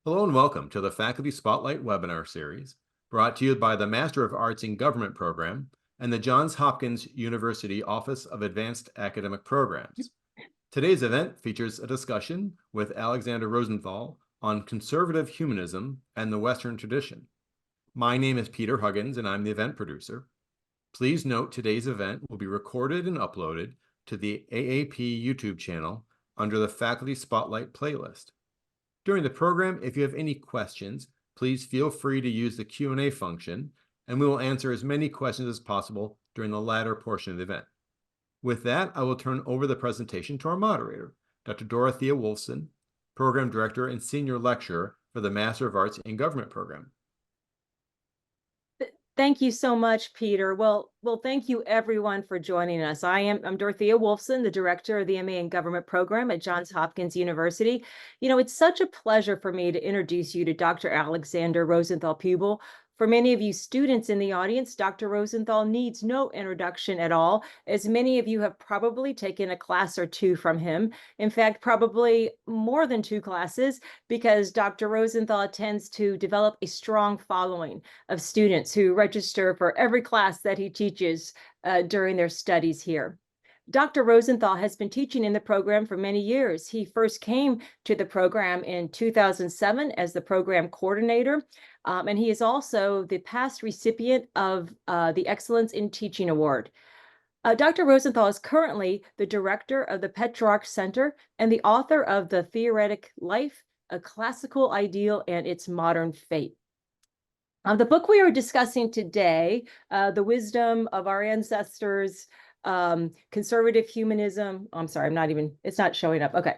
Hello and welcome to the Faculty Spotlight webinar series, brought to you by the Master of Arts in Government program and the Johns Hopkins University Office of Advanced Academic Programs. Today's event features a discussion with Alexander Rosenthal on conservative humanism and the Western tradition. My name is Peter Huggins and I'm the event producer. Please note today's event will be recorded and uploaded to the AAP YouTube channel under the Faculty Spotlight playlist. During the program, if you have any questions, please feel free to use the Q&A function, and we will answer as many questions as possible during the latter portion of the event. With that, I will turn over the presentation to our moderator, Dr. Dorothea Wolfson, Program Director and Senior Lecturer for the Master of Arts in Government program. Thank you so much, Peter. Well, thank you everyone for joining us. I'm Dorothea Wolfson, the director of the MA in Government program at Johns Hopkins University. You know, it's such a pleasure for me to introduce you to Dr. Alexander Rosenthal Pupil. For many of you students in the audience, Dr. Rosenthal needs no introduction at all, as many of you have probably taken a class or two from him. In fact, probably more than 2 classes, because Dr. Rosenthal tends to develop a strong following of students who register for every class that he teaches during their studies here. Dr. Rosenthal has been teaching in the program for many years. He first came to the program in 2007 as the program coordinator, and he is also the past recipient of the Excellence in Teaching Award. Dr. Rosenthal is currently the director of the Petrarch Center and the author of The Theoretic Life, A Classical Ideal and Its Modern Fate. The book we are discussing today, The Wisdom of Our Ancestors, Conservative Humanism. I'm sorry, it's not showing up. Okay.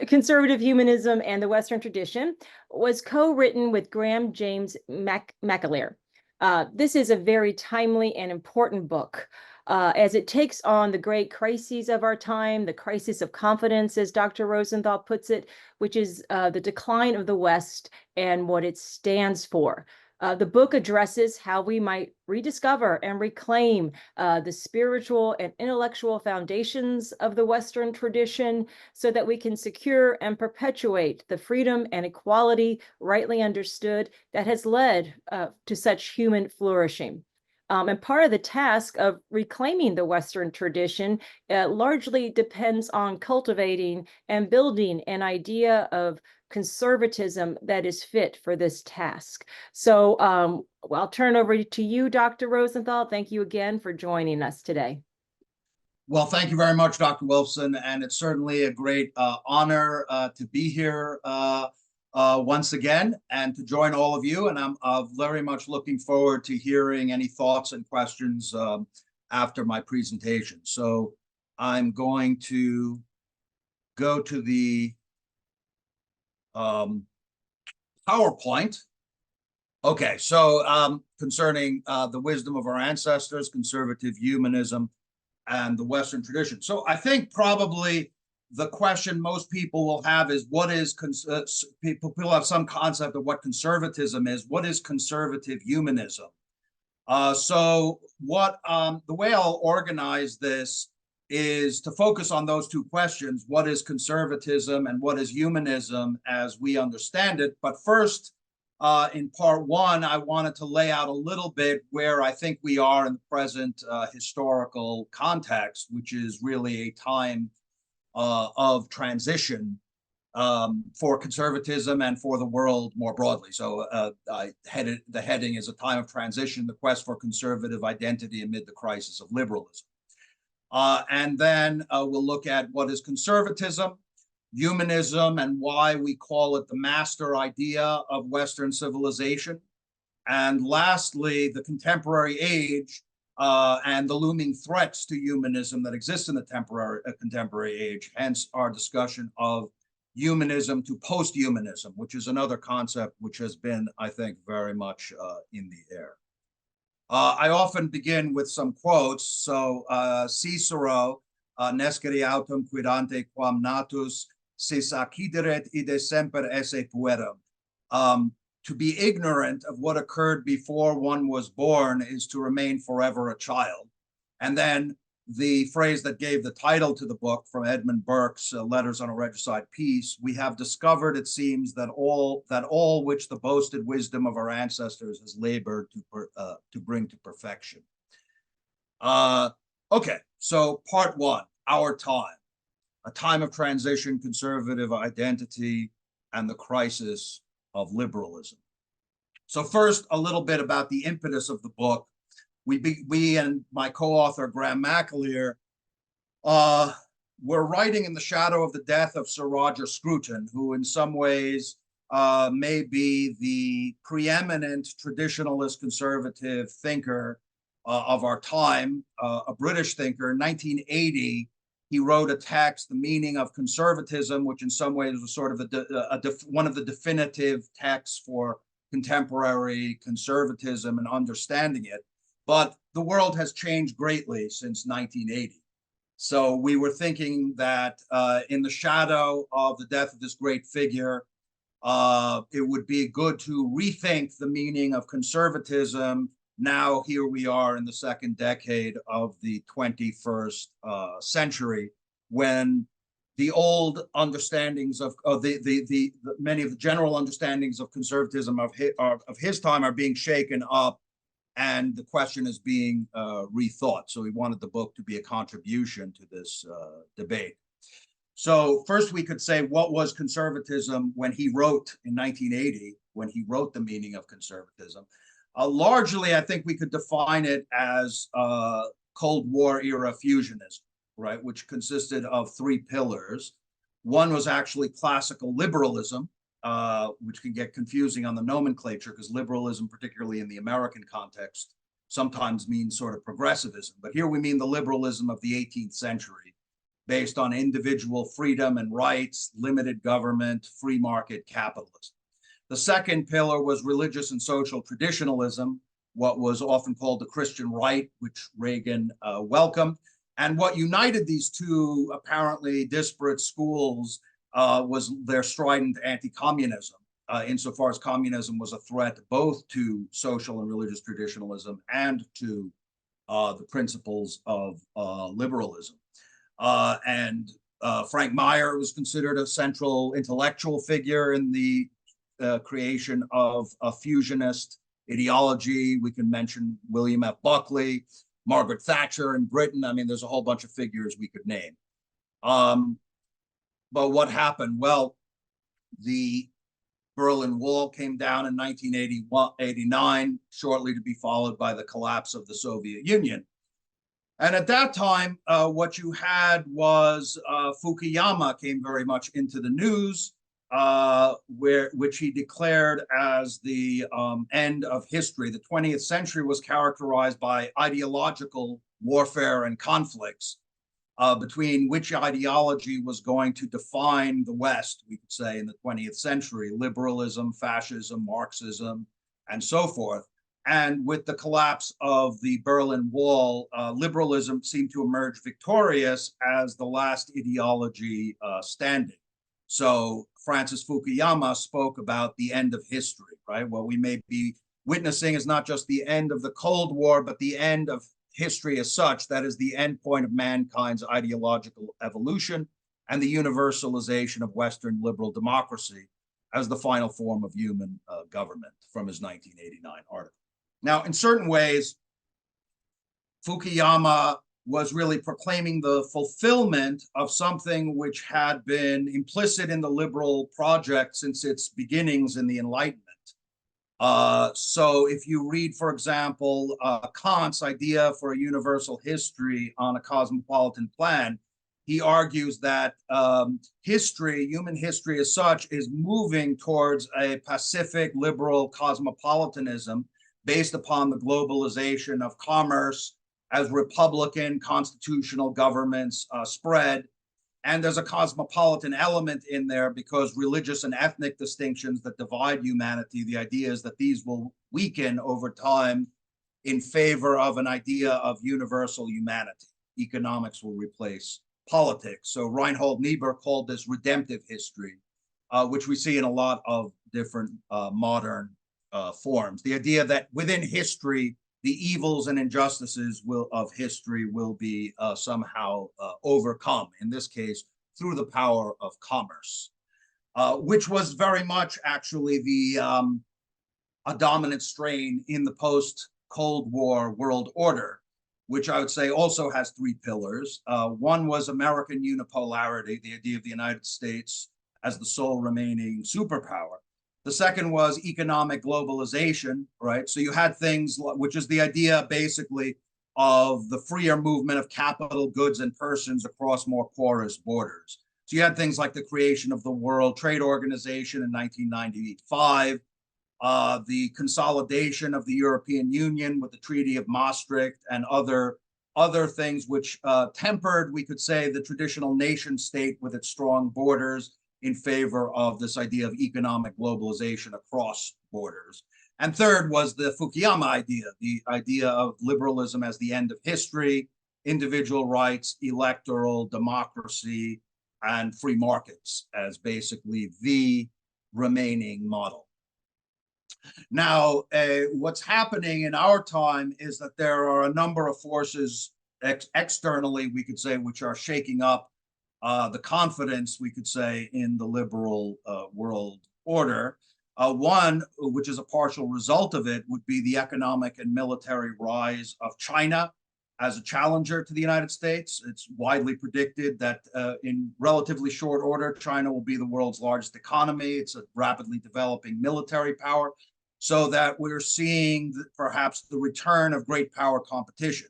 Conservative Humanism and the Western Tradition was co-written with Graham James McAleer. This is a very timely and important book, as it takes on the great crises of our time, the crisis of confidence, as Dr. Rosenthal puts it, which is the decline of the West and what it stands for. The book addresses how we might rediscover and reclaim the spiritual and intellectual foundations of the Western tradition so that we can secure and perpetuate the freedom and equality rightly understood that has led to such human flourishing. And part of the task of reclaiming the Western tradition largely depends on cultivating and building an idea of conservatism that is fit for this task. So I'll turn over to you, Dr. Rosenthal. Thank you again for joining us today. Well, thank you very much, Dr. Wolfson, and it's certainly a great honor to be here once again and to join all of you. And I'm very much looking forward to hearing any thoughts and questions after my presentation. So I'm going to go to the PowerPoint. Okay, so concerning the wisdom of our ancestors, conservative humanism, and the Western tradition. So I think probably the question most people will have is, what is, people have some concept of what conservatism is. What is conservative humanism? So what the way I'll organize this is to focus on those two questions: what is conservatism and what is humanism as we understand it. But first, in part one, I wanted to lay out a little bit where I think we are in the present historical context, which is really a time of transition for conservatism and for the world more broadly. So the heading is A Time of Transition, the Quest for Conservative Identity Amid the Crisis of Liberalism. And then we'll look at what is conservatism, humanism, and why we call it the master idea of Western civilization. And lastly, the contemporary age and the looming threats to humanism that exist in the contemporary age, hence our discussion of humanism to post-humanism, which is another concept which has been, I think, very much in the air. I often begin with some quotes. So Cicero, nescere autem quidante quam natus, sis accideret ide semper esse puerum. To be ignorant of what occurred before one was born is to remain forever a child. And then the phrase that gave the title to the book from Edmund Burke's Letters on a Regicide Peace, we have discovered, it seems, that all which the boasted wisdom of our ancestors has labored to bring to perfection. Okay, so part one, our time, a time of transition, conservative identity, and the crisis of liberalism. So first, a little bit about the impetus of the book. We and my co-author, Graham McAleer, were writing in the shadow of the death of Sir Roger Scruton, who in some ways may be the preeminent traditionalist conservative thinker of our time, a British thinker. In 1980, he wrote a text, The Meaning of Conservatism, which in some ways was sort of one of the definitive texts for contemporary conservatism and understanding it. But the world has changed greatly since 1980. So we were thinking that in the shadow of the death of this great figure, it would be good to rethink the meaning of conservatism. Now, here we are in the second decade of the 21st century, when the old understandings of many of the general understandings of conservatism of his time are being shaken up, and the question is being rethought. So we wanted the book to be a contribution to this debate. So first we could say, what was conservatism when he wrote in 1980, when he wrote The Meaning of Conservatism? Largely, I think we could define it as Cold War era fusionism, right, which consisted of three pillars. One was actually classical liberalism, which can get confusing on the nomenclature, because liberalism, particularly in the American context, sometimes means sort of progressivism. But here we mean the liberalism of the 18th century, based on individual freedom and rights, limited government, free market capitalism. The second pillar was religious and social traditionalism, what was often called the Christian right, which Reagan welcomed. And what united these two apparently disparate schools was their strident anti-communism, insofar as communism was a threat both to social and religious traditionalism and to the principles of liberalism. Frank Meyer was considered a central intellectual figure in the creation of a fusionist ideology. We can mention William F. Buckley, Margaret Thatcher in Britain. I mean, there's a whole bunch of figures we could name. But what happened? Well, the Berlin Wall came down in 1989, shortly to be followed by the collapse of the Soviet Union. And at that time, what you had was Fukuyama came very much into the news, which he declared as the end of history. The 20th century was characterized by ideological warfare and conflicts between which ideology was going to define the West, we could say, in the 20th century: liberalism, fascism, Marxism, and so forth. And with the collapse of the Berlin Wall, liberalism seemed to emerge victorious as the last ideology standing. So Francis Fukuyama spoke about the end of history, right? What we may be witnessing is not just the end of the Cold War, but the end of history as such. That is the end point of mankind's ideological evolution and the universalization of Western liberal democracy as the final form of human government, from his 1989 article. Now, in certain ways, Fukuyama was really proclaiming the fulfillment of something which had been implicit in the liberal project since its beginnings in the Enlightenment. So if you read, for example, Kant's idea for a universal history on a cosmopolitan plan, he argues that history, human history as such, is moving towards a pacific liberal cosmopolitanism based upon the globalization of commerce as republican constitutional governments spread. And there's a cosmopolitan element in there because religious and ethnic distinctions that divide humanity, the idea is that these will weaken over time in favor of an idea of universal humanity. Economics will replace politics. So Reinhold Niebuhr called this redemptive history, which we see in a lot of different modern forms. The idea that within history, the evils and injustices of history will be somehow overcome, in this case, through the power of commerce, which was very much actually a dominant strain in the post-Cold War world order, which I would say also has three pillars. One was American unipolarity, the idea of the United States as the sole remaining superpower. The second was economic globalization, right? So you had things, which is the idea basically of the freer movement of capital, goods, and persons across more porous borders. So you had things like the creation of the World Trade Organization in 1995, the consolidation of the European Union with the Treaty of Maastricht, and other things which tempered, we could say, the traditional nation state with its strong borders in favor of this idea of economic globalization across borders. And third was the Fukuyama idea, the idea of liberalism as the end of history, individual rights, electoral democracy, and free markets as basically the remaining model. Now, what's happening in our time is that there are a number of forces externally, we could say, which are shaking up the confidence, we could say, in the liberal world order. One, which is a partial result of it, would be the economic and military rise of China as a challenger to the United States. It's widely predicted that in relatively short order, China will be the world's largest economy. It's a rapidly developing military power, so that we're seeing perhaps the return of great power competition.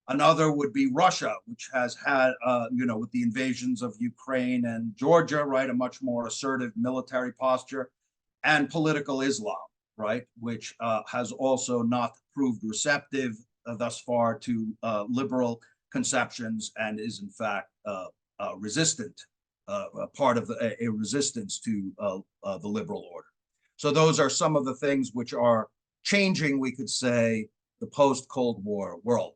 Another would be Russia, which has had, with the invasions of Ukraine and Georgia, right, a much more assertive military posture, and political Islam, right, which has also not proved receptive thus far to liberal conceptions and is in fact resistant, part of a resistance to the liberal order. So those are some of the things which are changing, we could say, the post-Cold War world.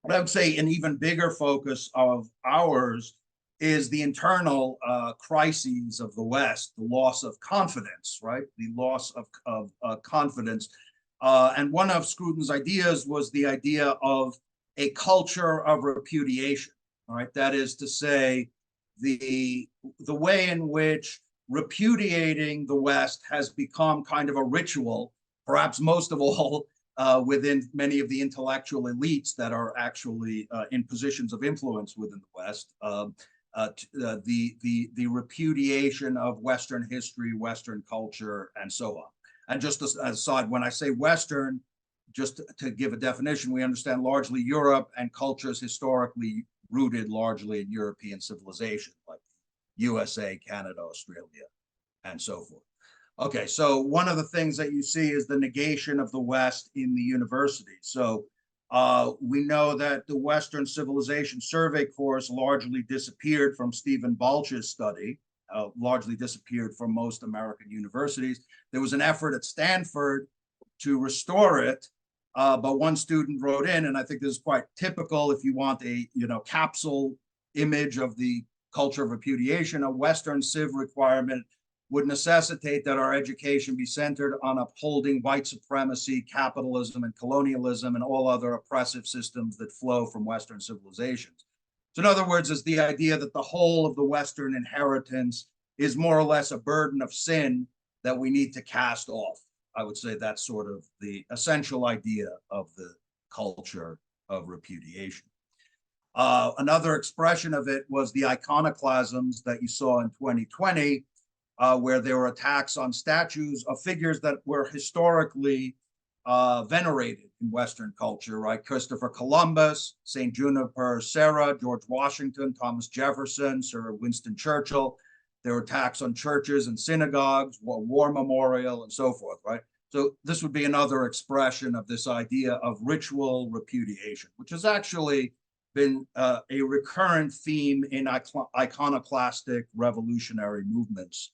But I would say an even bigger focus of ours is the internal crises of the West, the loss of confidence, right? The loss of confidence. And one of Scruton's ideas was the idea of a culture of repudiation, all right? That is to say, the way in which repudiating the West has become kind of a ritual, perhaps most of all within many of the intellectual elites that are actually in positions of influence within the West, the repudiation of Western history, Western culture, and so on. And just as an aside, when I say Western, just to give a definition, we understand largely Europe and cultures historically rooted largely in European civilization, like USA, Canada, Australia, and so forth. Okay, so one of the things that you see is the negation of the West in the university. So we know that the Western Civilization Survey course largely disappeared from Stephen Balch's study, largely disappeared from most American universities. There was an effort at Stanford to restore it, but one student wrote in, and I think this is quite typical if you want a capsule image of the culture of repudiation. A Western civ requirement would necessitate that our education be centered on upholding white supremacy, capitalism, and colonialism, and all other oppressive systems that flow from Western civilizations. So in other words, is the idea that the whole of the Western inheritance is more or less a burden of sin that we need to cast off. I would say that's sort of the essential idea of the culture of repudiation. Another expression of it was the iconoclasms that you saw in 2020, where there were attacks on statues of figures that were historically venerated in Western culture, right? Christopher Columbus, St. Juniper Serra, George Washington, Thomas Jefferson, Sir Winston Churchill. There were attacks on churches and synagogues, war memorial, and so forth, right? So this would be another expression of this idea of ritual repudiation, which has actually been a recurrent theme in iconoclastic revolutionary movements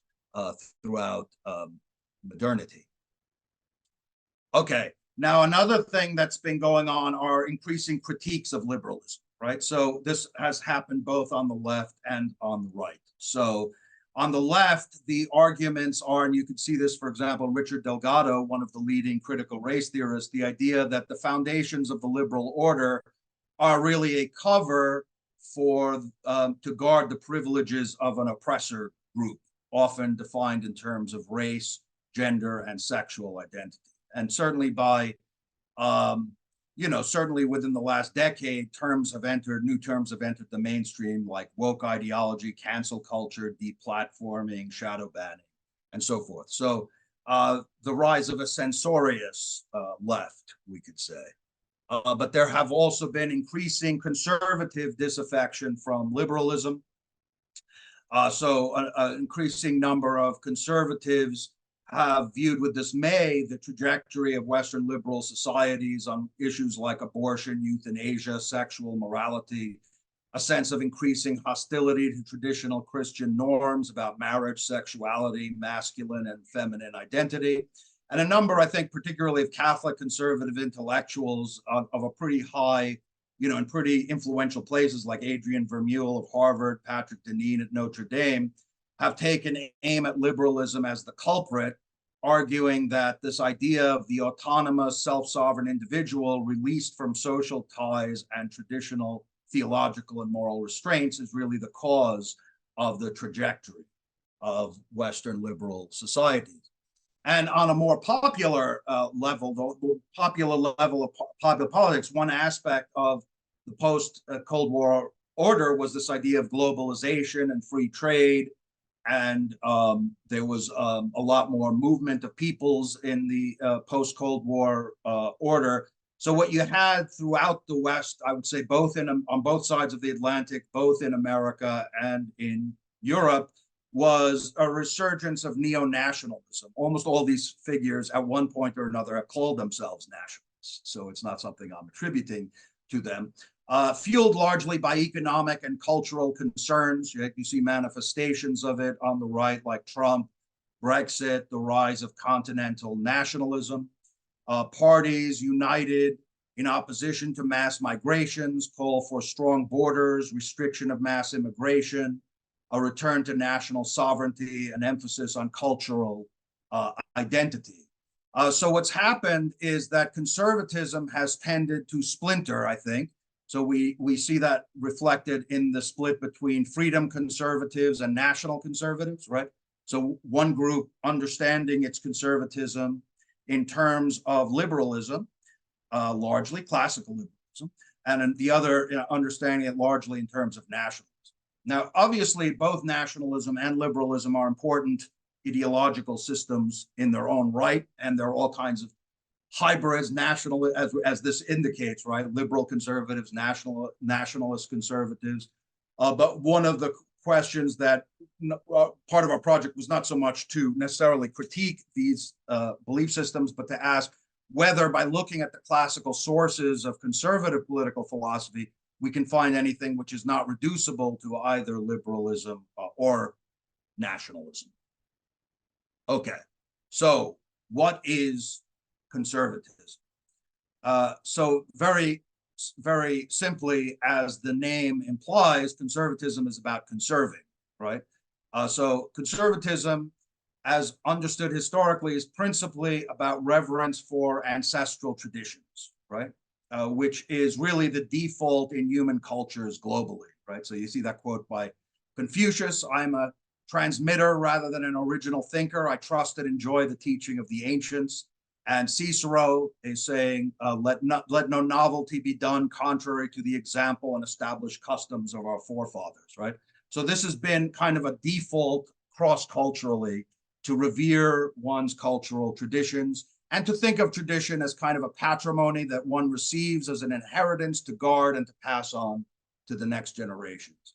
throughout modernity. Okay, now another thing that's been going on are increasing critiques of liberalism, right? So this has happened both on the left and on the right. So On the left, the arguments are, and you can see this, for example, Richard Delgado, one of the leading critical race theorists, the idea that the foundations of the liberal order are really a cover for to guard the privileges of an oppressor group, often defined in terms of race, gender, and sexual identity. And certainly by certainly within the last decade, new terms have entered the mainstream, like woke ideology, cancel culture, deplatforming, shadow banning, and so forth. So the rise of a censorious left, we could say. But there have also been increasing conservative disaffection from liberalism. So an increasing number of conservatives have viewed with dismay the trajectory of Western liberal societies on issues like abortion, euthanasia, sexual morality, a sense of increasing hostility to traditional Christian norms about marriage, sexuality, masculine and feminine identity, and a number, I think, particularly of Catholic conservative intellectuals of a pretty high, in pretty influential places like Adrian Vermeule of Harvard, Patrick Deneen at Notre Dame, have taken aim at liberalism as the culprit, arguing that this idea of the autonomous, self-sovereign individual released from social ties and traditional theological and moral restraints is really the cause of the trajectory of Western liberal societies. And on a more popular level, the popular level of popular politics, one aspect of the post-Cold War order was this idea of globalization and free trade. And there was a lot more movement of peoples in the post-Cold War order. So what you had throughout the West, I would say on both sides of the Atlantic, both in America and in Europe, was a resurgence of neo-nationalism. Almost all these figures at one point or another have called themselves nationalists. So it's not something I'm attributing to them. Fueled largely by economic and cultural concerns. You see manifestations of it on the right, like Trump, Brexit, the rise of continental nationalism. Parties united in opposition to mass migrations, call for strong borders, restriction of mass immigration, a return to national sovereignty, an emphasis on cultural identity. So what's happened is that conservatism has tended to splinter, I think. So we see that reflected in the split between freedom conservatives and national conservatives, right? So one group understanding its conservatism in terms of liberalism, largely classical liberalism, and the other understanding it largely in terms of nationalism. Now, obviously, both nationalism and liberalism are important ideological systems in their own right, and there are all kinds of hybrids, national, as this indicates, right? Liberal conservatives, nationalist conservatives. But one of the questions that part of our project was not so much to necessarily critique these belief systems, but to ask whether by looking at the classical sources of conservative political philosophy, we can find anything which is not reducible to either liberalism or nationalism. Okay, so what is conservatism? So very, very simply, as the name implies, conservatism is about conserving, right? So conservatism, as understood historically, is principally about reverence for ancestral traditions, right? Which is really the default in human cultures globally, right? So you see that quote by Confucius, "I'm a transmitter rather than an original thinker. I trust and enjoy the teaching of the ancients." And Cicero is saying, let no novelty be done contrary to the example and established customs of our forefathers, right? So this has been kind of a default cross-culturally to revere one's cultural traditions and to think of tradition as kind of a patrimony that one receives as an inheritance to guard and to pass on to the next generations.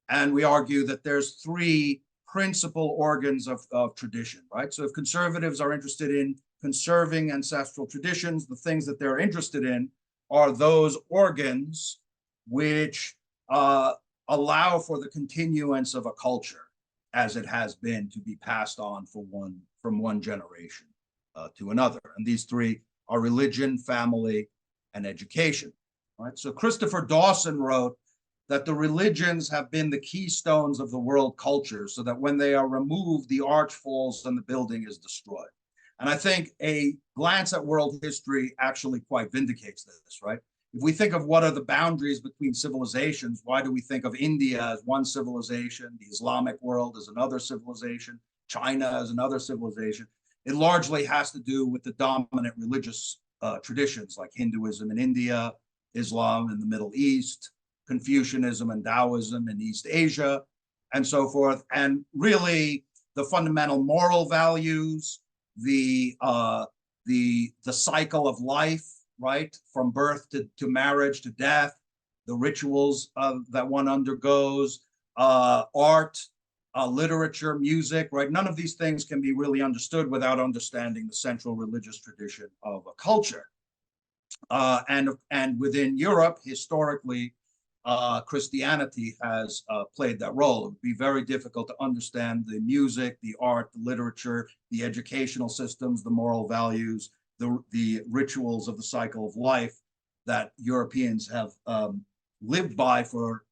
And we argue that there's three principal organs of tradition, right? So if conservatives are interested in conserving ancestral traditions, the things that they're interested in are those organs which allow for the continuance of a culture as it has been to be passed on from one generation to another. And these three are religion, family, and education, right? So Christopher Dawson wrote that the religions have been the keystones of the world culture, so that when they are removed, the arch falls and the building is destroyed. And I think a glance at world history actually quite vindicates this, right? If we think of what are the boundaries between civilizations, why do we think of India as one civilization, the Islamic world as another civilization, China as another civilization? It largely has to do with the dominant religious traditions like Hinduism in India, Islam in the Middle East, Confucianism and Taoism in East Asia, and so forth. And really, the fundamental moral values, the cycle of life, right, from birth to marriage to death, the rituals that one undergoes, art, literature, music, right? None of these things can be really understood without understanding the central religious tradition of a culture. And within Europe, historically, Christianity has played that role. It would be very difficult to understand the music, the art, the literature, the educational systems, the moral values, the rituals of the cycle of life that Europeans have lived by for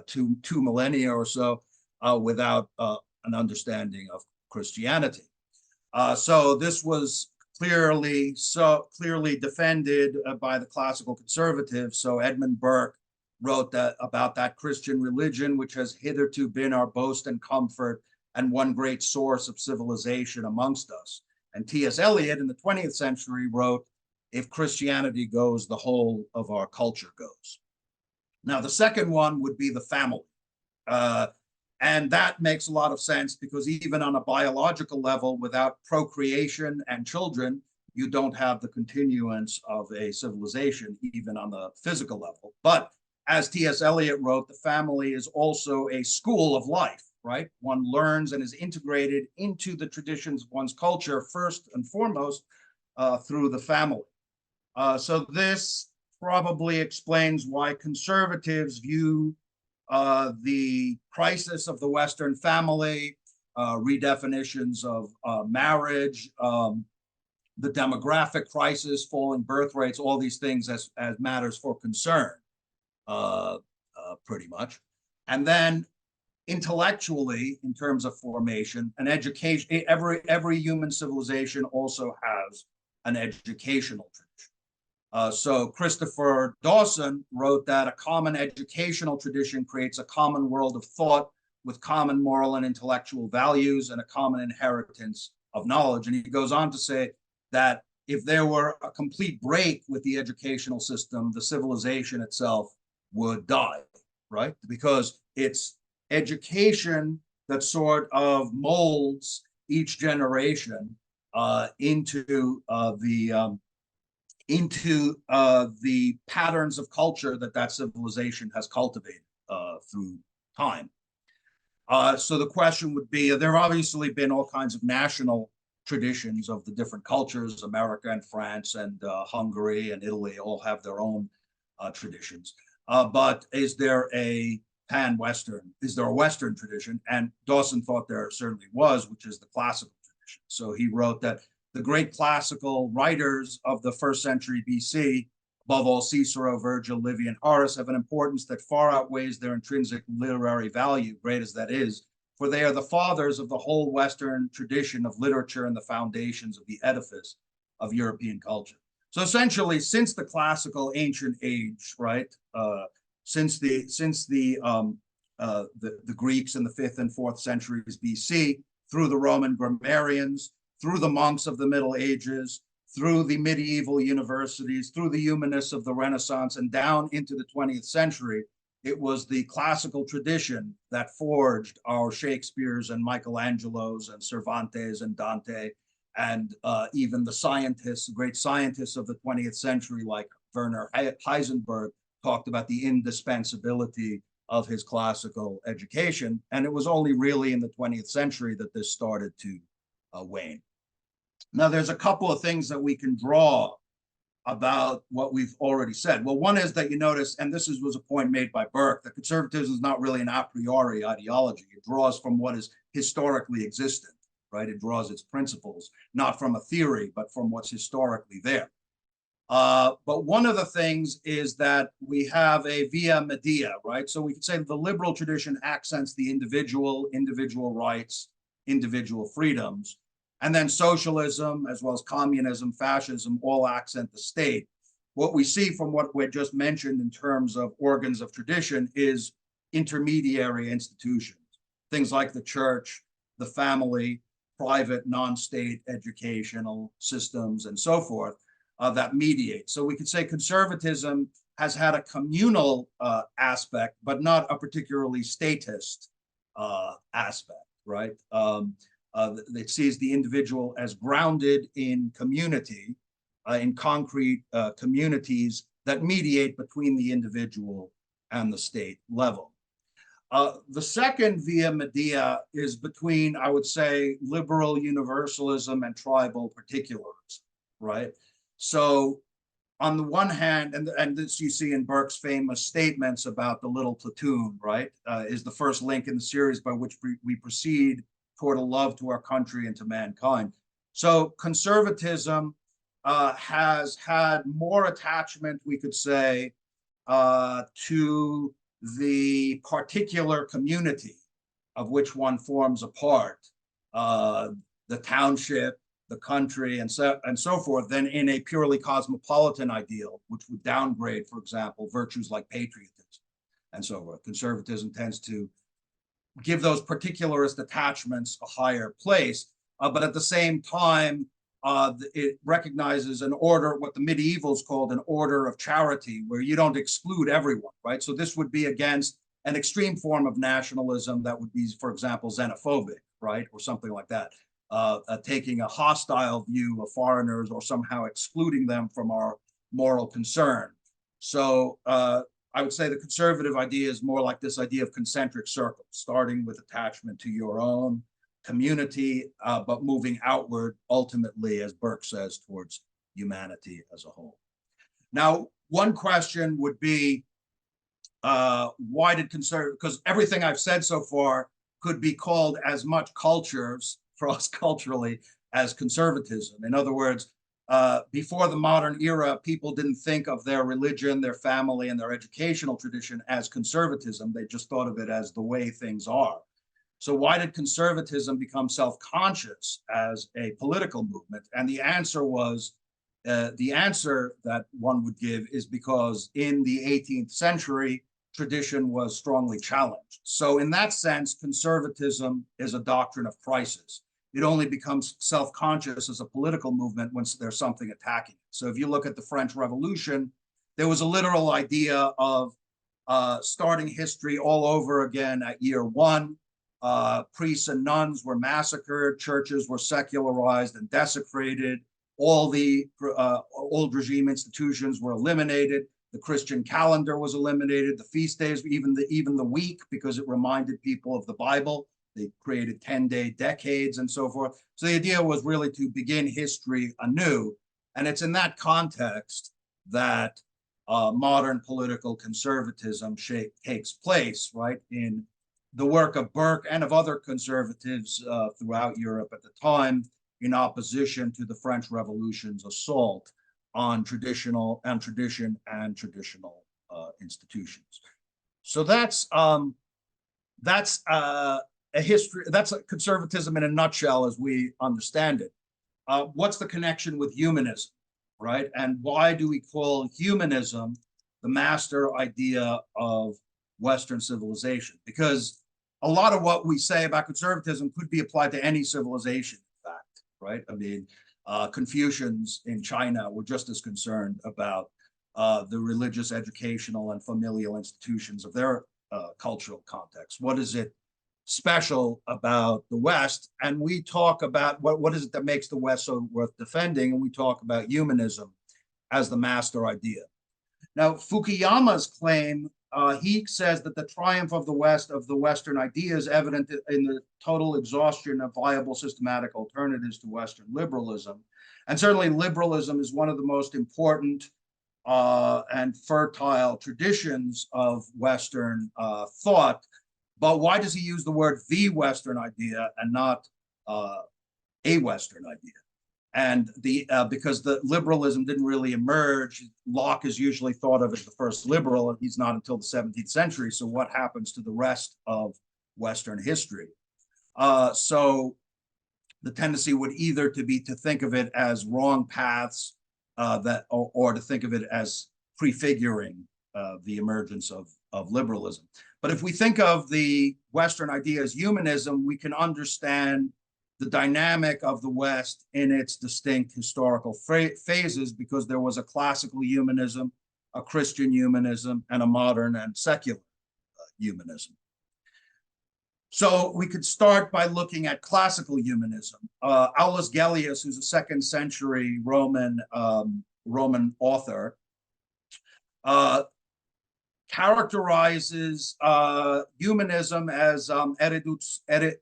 two millennia or so without an understanding of Christianity. So this was clearly defended by the classical conservatives. So Edmund Burke wrote that about that Christian religion, which has hitherto been our boast and comfort and one great source of civilization amongst us. And T.S. Eliot in the 20th century wrote, if Christianity goes, the whole of our culture goes. Now, the second one would be the family. And that makes a lot of sense because even on a biological level, without procreation and children, you don't have the continuance of a civilization, even on the physical level. But as T.S. Eliot wrote, the family is also a school of life, right? One learns and is integrated into the traditions of one's culture, first and foremost, through the family. So this probably explains why conservatives view the crisis of the Western family, redefinitions of marriage, the demographic crisis, falling birth rates, all these things as matters for concern, pretty much. And then intellectually, in terms of formation and education, every human civilization also has an educational tradition. So Christopher Dawson wrote that a common educational tradition creates a common world of thought with common moral and intellectual values and a common inheritance of knowledge. And he goes on to say that if there were a complete break with the educational system, the civilization itself would die, right? Because it's education that sort of molds each generation into the patterns of culture that civilization has cultivated through time. So the question would be, there have obviously been all kinds of national traditions of the different cultures. America and France and Hungary and Italy all have their own traditions. But is there a pan-Western, is there a Western tradition? And Dawson thought there certainly was, which is the classical tradition. So he wrote that the great classical writers of the 1st century BC, above all Cicero, Virgil, Livy, and Horace, have an importance that far outweighs their intrinsic literary value, great as that is, for they are the fathers of the whole Western tradition of literature and the foundations of the edifice of European culture. So essentially, since the classical ancient age, right, since the Greeks in the 5th and 4th centuries BC, through the Roman grammarians, through the monks of the Middle Ages, through the medieval universities, through the humanists of the Renaissance, and down into the 20th century, it was the classical tradition that forged our Shakespeare's and Michelangelo's and Cervantes and Dante, and even the scientists, great scientists of the 20th century, like Werner Heisenberg, talked about the indispensability of his classical education. And it was only really in the 20th century that this started to wane. Now, there's a couple of things that we can draw about what we've already said. Well, one is that you notice, and this was a point made by Burke, that conservatism is not really an a priori ideology. It draws from what is historically existent, right? It draws its principles, not from a theory, but from what's historically there. But one of the things is that we have a via media, right? So we could say the liberal tradition accents the individual rights, individual freedoms, and then socialism, as well as communism, fascism, all accent the state. What we see from what we just mentioned in terms of organs of tradition is intermediary institutions, things like the church, the family, private, non-state educational systems, and so forth, that mediate. So we could say conservatism has had a communal aspect, but not a particularly statist aspect, right? It sees the individual as grounded in community, in concrete communities that mediate between the individual and the state level. The second via media is between, I would say, liberal universalism and tribal particulars, right? So on the one hand, and this you see in Burke's famous statements about the little platoon, right, is the first link in the series by which we proceed toward a love to our country and to mankind. So conservatism has had more attachment, we could say, to the particular community of which one forms a part, the township, the country, and so forth, than in a purely cosmopolitan ideal, which would downgrade, for example, virtues like patriotism and so forth. Conservatism tends to give those particularist attachments a higher place, but at the same time, it recognizes an order, what the medievals called an order of charity, where you don't exclude everyone, right? So this would be against an extreme form of nationalism that would be, for example, xenophobic, right? Or something like that. Taking a hostile view of foreigners or somehow excluding them from our moral concern. So I would say the conservative idea is more like this idea of concentric circles, starting with attachment to your own community, but moving outward ultimately, as Burke says, towards humanity as a whole. Now, one question would be, why did conservative, because everything I've said so far could be called as much cultures, cross-culturally, as conservatism. In other words, before the modern era, people didn't think of their religion, their family, and their educational tradition as conservatism. They just thought of it as the way things are. So why did conservatism become self-conscious as a political movement? And the answer was, the answer that one would give is because in the 18th century, tradition was strongly challenged. So in that sense, conservatism is a doctrine of crisis. It only becomes self-conscious as a political movement once there's something attacking it. So if you look at the French Revolution, there was a literal idea of starting history all over again at year one. Priests and nuns were massacred, churches were secularized and desecrated, all the old regime institutions were eliminated, the Christian calendar was eliminated, the feast days, even the week, because it reminded people of the Bible. They created 10-day decades and so forth. So the idea was really to begin history anew. And it's in that context that modern political conservatism takes place, right? In the work of Burke and of other conservatives throughout Europe at the time, in opposition to the French Revolution's assault on tradition and traditional institutions. So that's a history. That's a conservatism in a nutshell, as we understand it. What's the connection with humanism, right? And why do we call humanism the master idea of Western civilization? Because a lot of what we say about conservatism could be applied to any civilization, in fact, right? I mean, Confucians in China were just as concerned about the religious, educational, and familial institutions of their cultural context. What is it special about the West? And we talk about what is it that makes the West so worth defending, and we talk about humanism as the master idea. Now, Fukuyama's claim, he says that the triumph of the West, of the Western idea, is evident in the total exhaustion of viable systematic alternatives to Western liberalism. And certainly liberalism is one of the most important and fertile traditions of Western thought. But why does he use the word the Western idea and not a Western idea? And because the liberalism didn't really emerge, Locke is usually thought of as the first liberal, and he's not until the 17th century. So what happens to the rest of Western history? So the tendency would either to think of it as wrong paths or to think of it as prefiguring the emergence of liberalism. But if we think of the Western idea as humanism, we can understand the dynamic of the West in its distinct historical phases, because there was a classical humanism, a Christian humanism, and a modern and secular humanism. So we could start by looking at classical humanism. Aulus Gellius, who's a 2nd century Roman author, characterizes humanism as eruditionem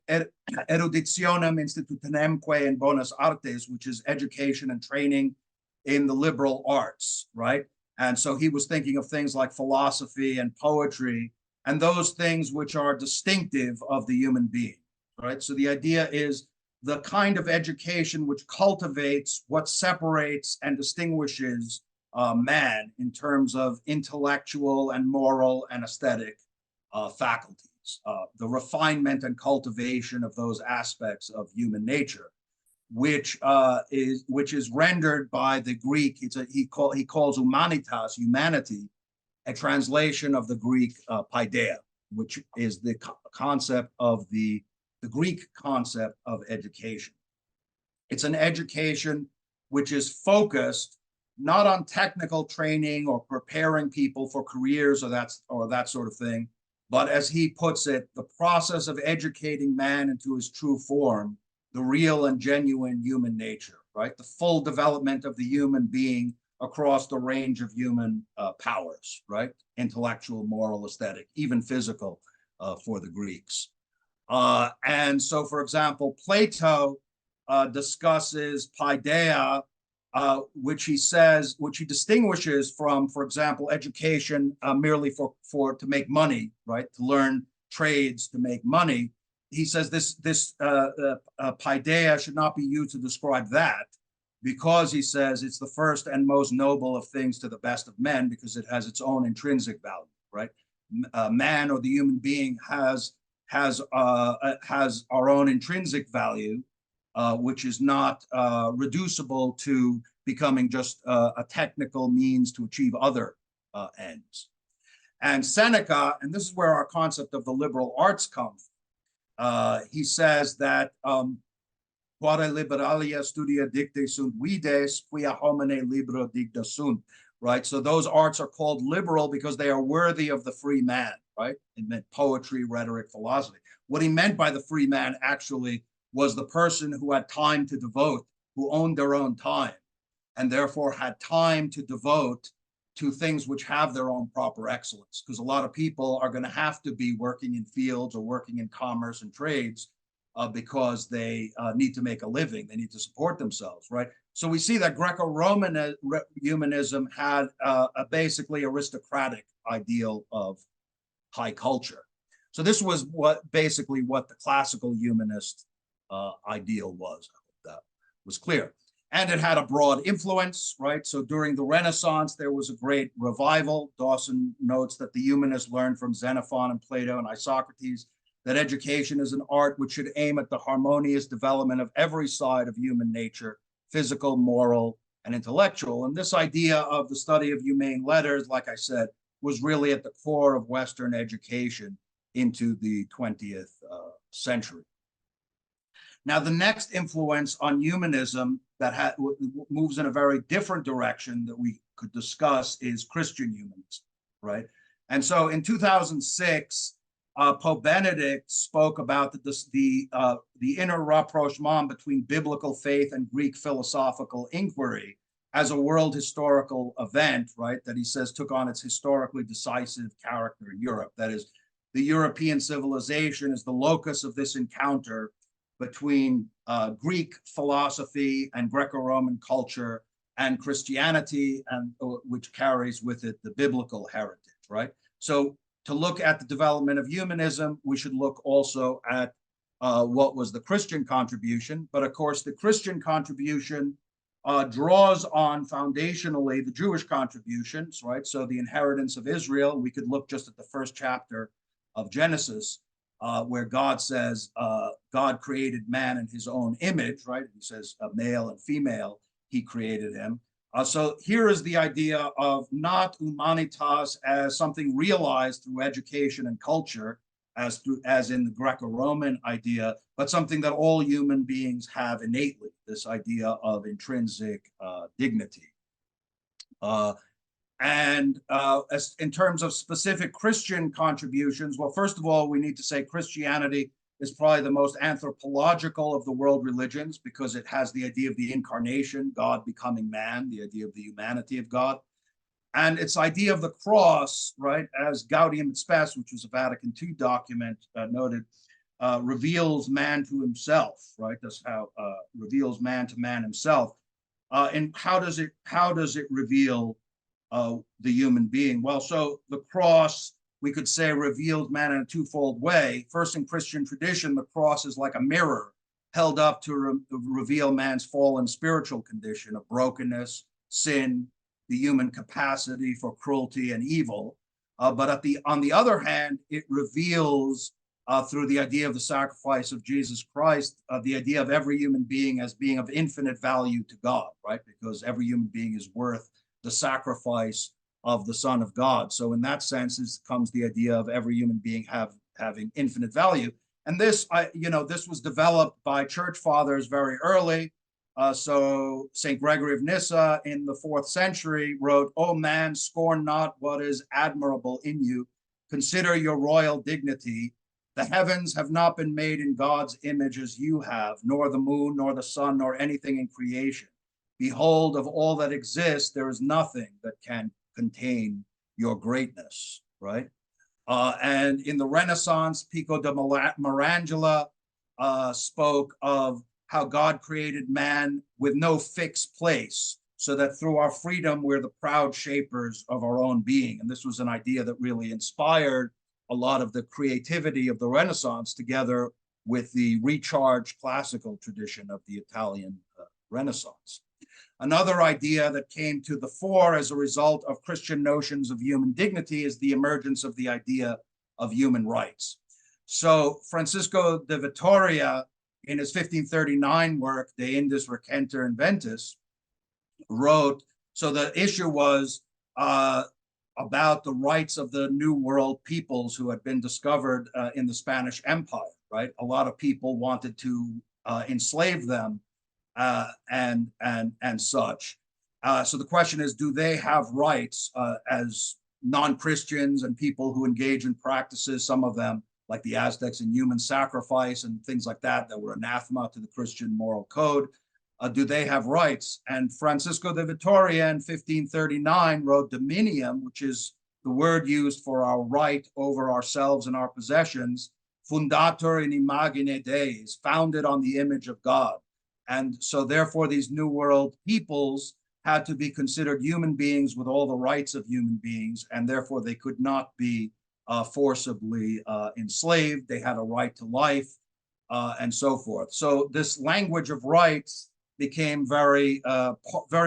institutionemque in bonas artes, which is education and training in the liberal arts, right? And so he was thinking of things like philosophy and poetry and those things which are distinctive of the human being, right? So the idea is the kind of education which cultivates what separates and distinguishes man in terms of intellectual and moral and aesthetic faculties, the refinement and cultivation of those aspects of human nature, which is rendered by the Greek. He calls humanitas, humanity, a translation of the Greek paideia, which is the concept of the Greek concept of education. It's an education which is focused not on technical training or preparing people for careers or that sort of thing, but as he puts it, the process of educating man into his true form, the real and genuine human nature, right? The full development of the human being across the range of human powers, right? Intellectual, moral, aesthetic, even physical for the Greeks. And so, for example, Plato discusses paideia, which he distinguishes from, for example, education merely to make money, right? To learn trades to make money. He says this paideia should not be used to describe that, because he says it's the first and most noble of things to the best of men, because it has its own intrinsic value, right? Man, or the human being, has our own intrinsic value, which is not reducible to becoming just a technical means to achieve other ends. And Seneca, and this is where our concept of the liberal arts comes, he says that quare liberalia studia dicte sunt vides, quia homine libero dicta sunt, right? So those arts are called liberal because they are worthy of the free man, right? It meant poetry, rhetoric, philosophy. What he meant by the free man actually was the person who had time to devote, who owned their own time, and therefore had time to devote to things which have their own proper excellence. Because a lot of people are going to have to be working in fields or working in commerce and trades because they need to make a living. They need to support themselves, right? So we see that Greco-Roman humanism had a basically aristocratic ideal of high culture. So this was basically what the classical humanist ideal was. I hope that was clear. And it had a broad influence, right? So during the Renaissance, there was a great revival. Dawson notes that the humanists learned from Xenophon and Plato and Isocrates that education is an art which should aim at the harmonious development of every side of human nature, physical, moral, and intellectual. And this idea of the study of humane letters, like I said, was really at the core of Western education into the 20th century. Now, the next influence on humanism that moves in a very different direction that we could discuss is Christian humanism, right? And so in 2006, Pope Benedict spoke about the inner rapprochement between biblical faith and Greek philosophical inquiry as a world historical event, right? That he says took on its historically decisive character in Europe. That is, the European civilization is the locus of this encounter between Greek philosophy and Greco-Roman culture and Christianity, and which carries with it the biblical heritage, right? So to look at the development of humanism, we should look also at what was the Christian contribution. But of course, the Christian contribution draws on foundationally the Jewish contributions, right? So the inheritance of Israel, we could look just at the first chapter of Genesis, where God says, God created man in his own image, right? He says male and female, he created him. So here is the idea of not humanitas as something realized through education and culture, as in the Greco-Roman idea, but something that all human beings have innately, this idea of intrinsic dignity. As in terms of specific Christian contributions, well, first of all, we need to say Christianity is probably the most anthropological of the world religions because it has the idea of the incarnation, God becoming man, the idea of the humanity of God. And its idea of the cross, right, as Gaudium et Spes, which was a Vatican II document, noted, reveals man to himself, right? That's how reveals man to man himself. And how does it reveal the human being? Well, so the cross, we could say, revealed man in a twofold way. First, in Christian tradition, the cross is like a mirror held up to reveal man's fallen spiritual condition of brokenness, sin, the human capacity for cruelty and evil. But on the other hand, it reveals through the idea of the sacrifice of Jesus Christ, the idea of every human being as being of infinite value to God, right? Because every human being is worth the sacrifice of the Son of God. So in that sense comes the idea of every human being having infinite value. And this, this was developed by church fathers very early. So St. Gregory of Nyssa in the 4th century wrote, "O man, scorn not what is admirable in you. Consider your royal dignity. The heavens have not been made in God's image as you have, nor the moon, nor the sun, nor anything in creation. Behold, of all that exists, there is nothing that can contain your greatness," right? And in the Renaissance, Pico de Marangela spoke of how God created man with no fixed place, so that through our freedom, we're the proud shapers of our own being. And this was an idea that really inspired a lot of the creativity of the Renaissance, together with the recharged classical tradition of the Italian Renaissance. Another idea that came to the fore as a result of Christian notions of human dignity is the emergence of the idea of human rights. So Francisco de Vitoria, in his 1539 work, De Indis Recenter Inventus, wrote, so the issue was about the rights of the New World peoples who had been discovered in the Spanish Empire, right? A lot of people wanted to enslave them and such. So the question is, do they have rights as non-Christians and people who engage in practices, some of them like the Aztecs in human sacrifice and things like that, that were anathema to the Christian moral code? Do they have rights? And Francisco de Vitoria in 1539 wrote dominium, which is the word used for our right over ourselves and our possessions, fundator in imagine Deis, founded on the image of God. And so therefore these New World peoples had to be considered human beings with all the rights of human beings, and therefore they could not be forcibly enslaved. They had a right to life and so forth. So this language of rights became very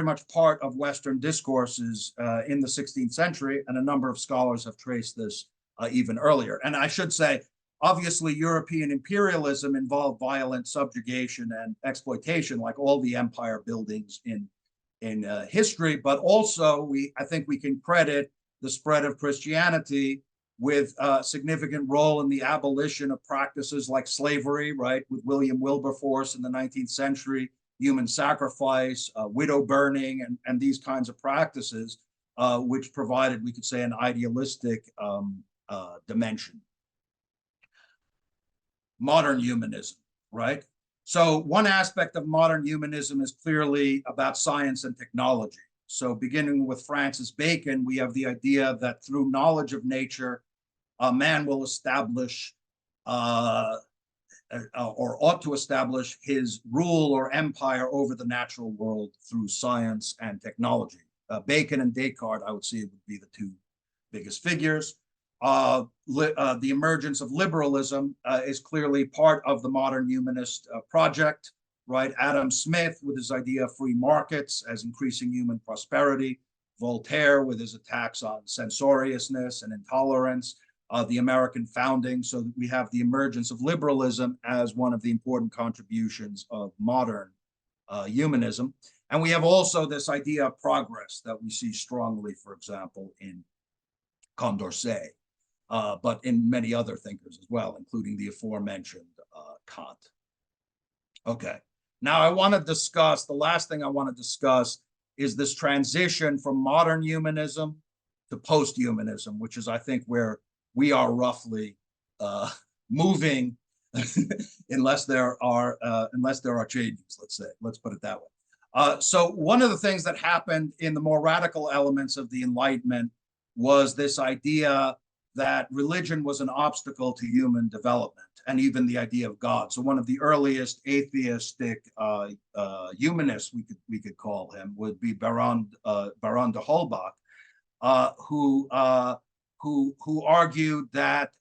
much part of Western discourses in the 16th century, and a number of scholars have traced this even earlier. And I should say, obviously, European imperialism involved violent subjugation and exploitation, like all the empire buildings in history. But also, I think we can credit the spread of Christianity with a significant role in the abolition of practices like slavery, right, with William Wilberforce in the 19th century, human sacrifice, widow burning, and these kinds of practices, which provided, we could say, an idealistic dimension. Modern humanism, right? So one aspect of modern humanism is clearly about science and technology. So beginning with Francis Bacon, we have the idea that through knowledge of nature, man will establish or ought to establish his rule or empire over the natural world through science and technology. Bacon and Descartes, I would say, would be the two biggest figures. The emergence of liberalism is clearly part of the modern humanist project. right? Adam Smith with his idea of free markets as increasing human prosperity, Voltaire with his attacks on censoriousness and intolerance, the American founding. So we have the emergence of liberalism as one of the important contributions of modern humanism. And we have also this idea of progress that we see strongly, for example, in Condorcet, but in many other thinkers as well, including the aforementioned Kant. Okay, now I want to discuss, the last thing I want to discuss is this transition from modern humanism to post-humanism, which is, I think, where we are roughly moving, unless there are changes. Let's put it that way. So one of the things that happened in the more radical elements of the Enlightenment was this idea that religion was an obstacle to human development, and even the idea of God. So one of the earliest atheistic humanists, we could call him, would be Baron de Holbach, who argued that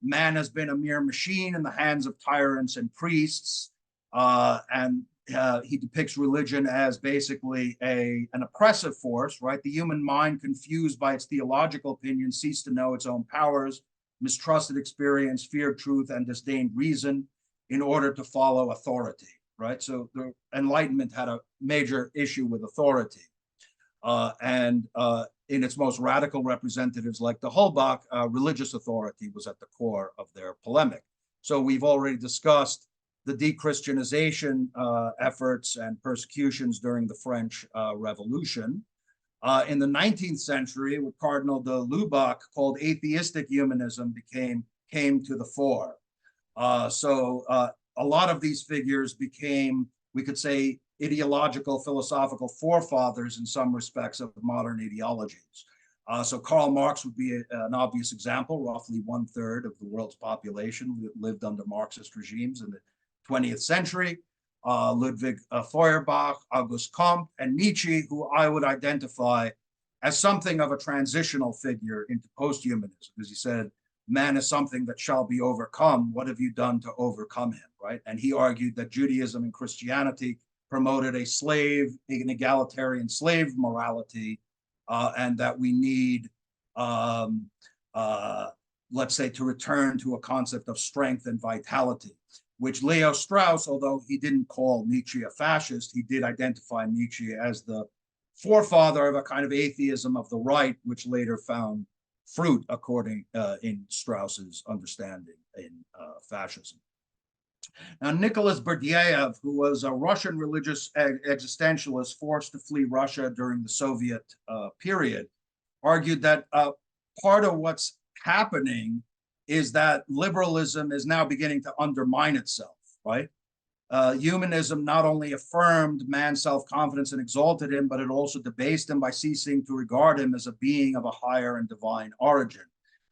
man has been a mere machine in the hands of tyrants and priests, and he depicts religion as basically an oppressive force, right? The human mind, confused by its theological opinions, ceased to know its own powers, mistrusted experience, feared truth, and disdained reason in order to follow authority, right? So the Enlightenment had a major issue with authority. And in its most radical representatives like de Holbach, religious authority was at the core of their polemic. So we've already discussed the de-Christianization efforts and persecutions during the French Revolution. In the 19th century, what Cardinal de Lubac called atheistic humanism came to the fore. So a lot of these figures became, we could say, ideological, philosophical forefathers in some respects of modern ideologies. So Karl Marx would be an obvious example. Roughly 1/3 of the world's population lived under Marxist regimes in the 20th century. Ludwig Feuerbach, Auguste Comte, and Nietzsche, who I would identify as something of a transitional figure into post-humanism, because he said, man is something that shall be overcome. What have you done to overcome him, right? And he argued that Judaism and Christianity promoted an egalitarian slave morality, and that we need, let's say, to return to a concept of strength and vitality, which Leo Strauss, although he didn't call Nietzsche a fascist, he did identify Nietzsche as the forefather of a kind of atheism of the right, which later found fruit according in Strauss's understanding in fascism. Now, Nicholas Berdyaev, who was a Russian religious existentialist forced to flee Russia during the Soviet period, argued that part of what's happening is that liberalism is now beginning to undermine itself, right? Humanism not only affirmed man's self-confidence and exalted him, but it also debased him by ceasing to regard him as a being of a higher and divine origin.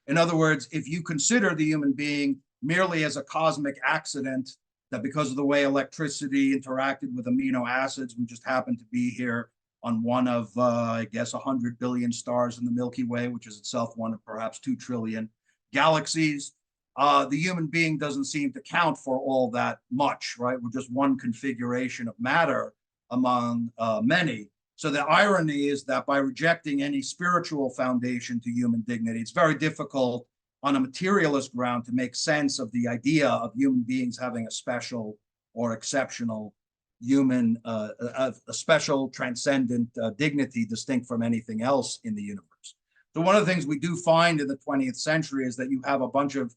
In other words, if you consider the human being merely as a cosmic accident, that because of the way electricity interacted with amino acids, we just happen to be here on one of, I guess, 100 billion stars in the Milky Way, which is itself one of perhaps 2 trillion galaxies. The human being doesn't seem to count for all that much, right? We're just one configuration of matter among many. So the irony is that by rejecting any spiritual foundation to human dignity, it's very difficult on a materialist ground to make sense of the idea of human beings having a special or exceptional human, a special transcendent dignity distinct from anything else in the universe. So one of the things we do find in the 20th century is that you have a bunch of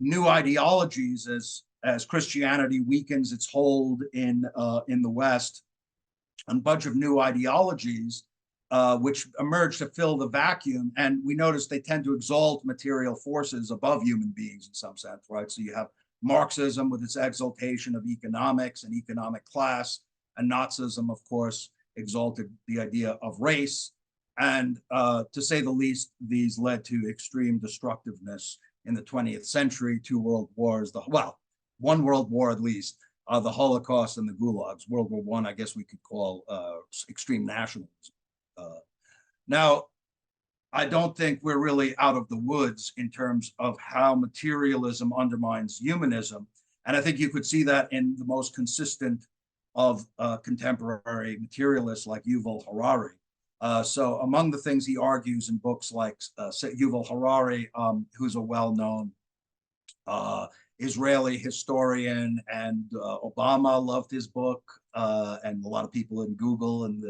new ideologies as Christianity weakens its hold in the West, a bunch of new ideologies which emerge to fill the vacuum. And we notice they tend to exalt material forces above human beings in some sense, right? So you have Marxism with its exaltation of economics and economic class, and Nazism, of course, exalted the idea of race. And to say the least, these led to extreme destructiveness in the 20th century, 2 world wars, one world war at least, the Holocaust and the gulags. World War I, I guess we could call extreme nationalism. Now, I don't think we're really out of the woods in terms of how materialism undermines humanism. And I think you could see that in the most consistent of contemporary materialists like Yuval Harari. So among the things he argues in books like Yuval Harari, who's a well-known Israeli historian, and Obama loved his book, and a lot of people in Google and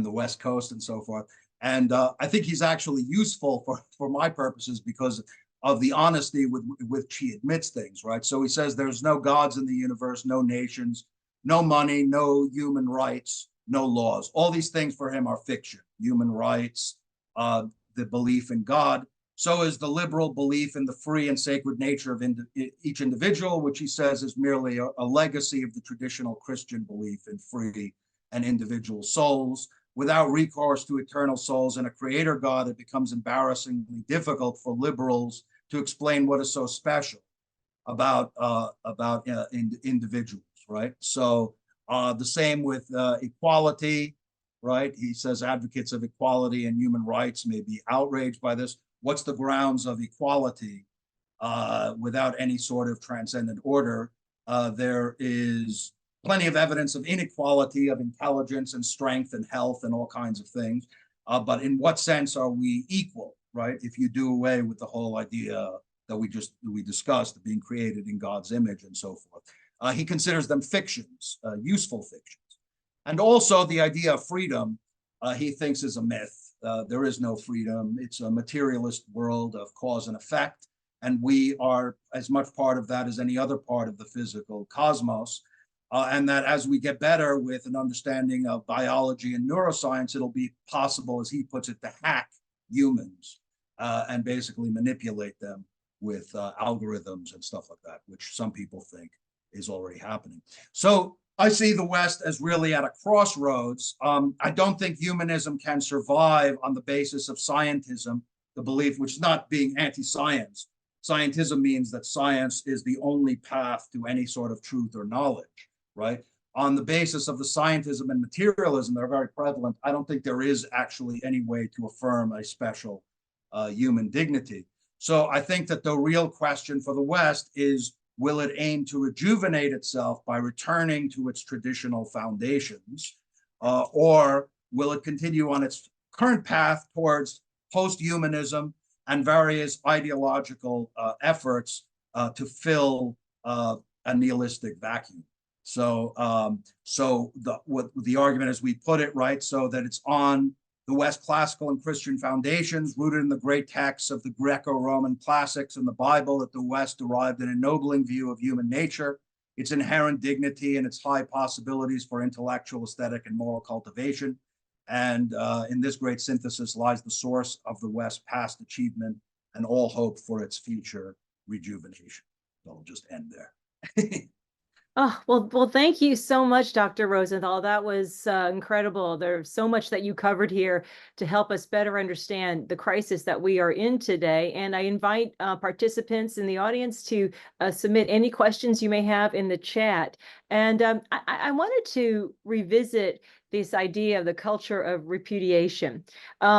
the West Coast and so forth. And I think he's actually useful for my purposes because of the honesty with which he admits things, right? So he says there's no gods in the universe, no nations, no money, no human rights, no laws. All these things for him are fiction. Human rights, the belief in God. So is the liberal belief in the free and sacred nature of each individual, which he says is merely a legacy of the traditional Christian belief in free and individual souls. Without recourse to eternal souls and a creator God, it becomes embarrassingly difficult for liberals to explain what is so special about individuals, right? So the same with equality, right? He says advocates of equality and human rights may be outraged by this. What's the grounds of equality without any sort of transcendent order? There is plenty of evidence of inequality of intelligence and strength and health and all kinds of things. But in what sense are we equal, right? If you do away with the whole idea that we discussed, being created in God's image and so forth. He considers them fictions, useful fictions. And also the idea of freedom, he thinks is a myth. There is no freedom. It's a materialist world of cause and effect. And we are as much part of that as any other part of the physical cosmos. And that as we get better with an understanding of biology and neuroscience, it'll be possible, as he puts it, to hack humans and basically manipulate them with algorithms and stuff like that, which some people think is already happening. So I see the West as really at a crossroads. I don't think humanism can survive on the basis of scientism, the belief, which is not being anti-science. Scientism means that science is the only path to any sort of truth or knowledge, right? On the basis of the scientism and materialism, they're very prevalent. I don't think there is actually any way to affirm a special human dignity. So I think that the real question for the West is, will it aim to rejuvenate itself by returning to its traditional foundations, or will it continue on its current path towards post-humanism and various ideological efforts to fill a nihilistic vacuum? So, the argument, as we put it, right, so that it's on the West classical and Christian foundations, rooted in the great texts of the Greco-Roman classics and the Bible, that the West derived an ennobling view of human nature, its inherent dignity, and its high possibilities for intellectual, aesthetic, and moral cultivation. And in this great synthesis lies the source of the West's past achievement and all hope for its future rejuvenation. So I'll just end there. Oh, well, thank you so much, Dr. Rosenthal. That was incredible. There's so much that you covered here to help us better understand the crisis that we are in today. And I invite participants in the audience to submit any questions you may have in the chat. And I wanted to revisit this idea of the culture of repudiation,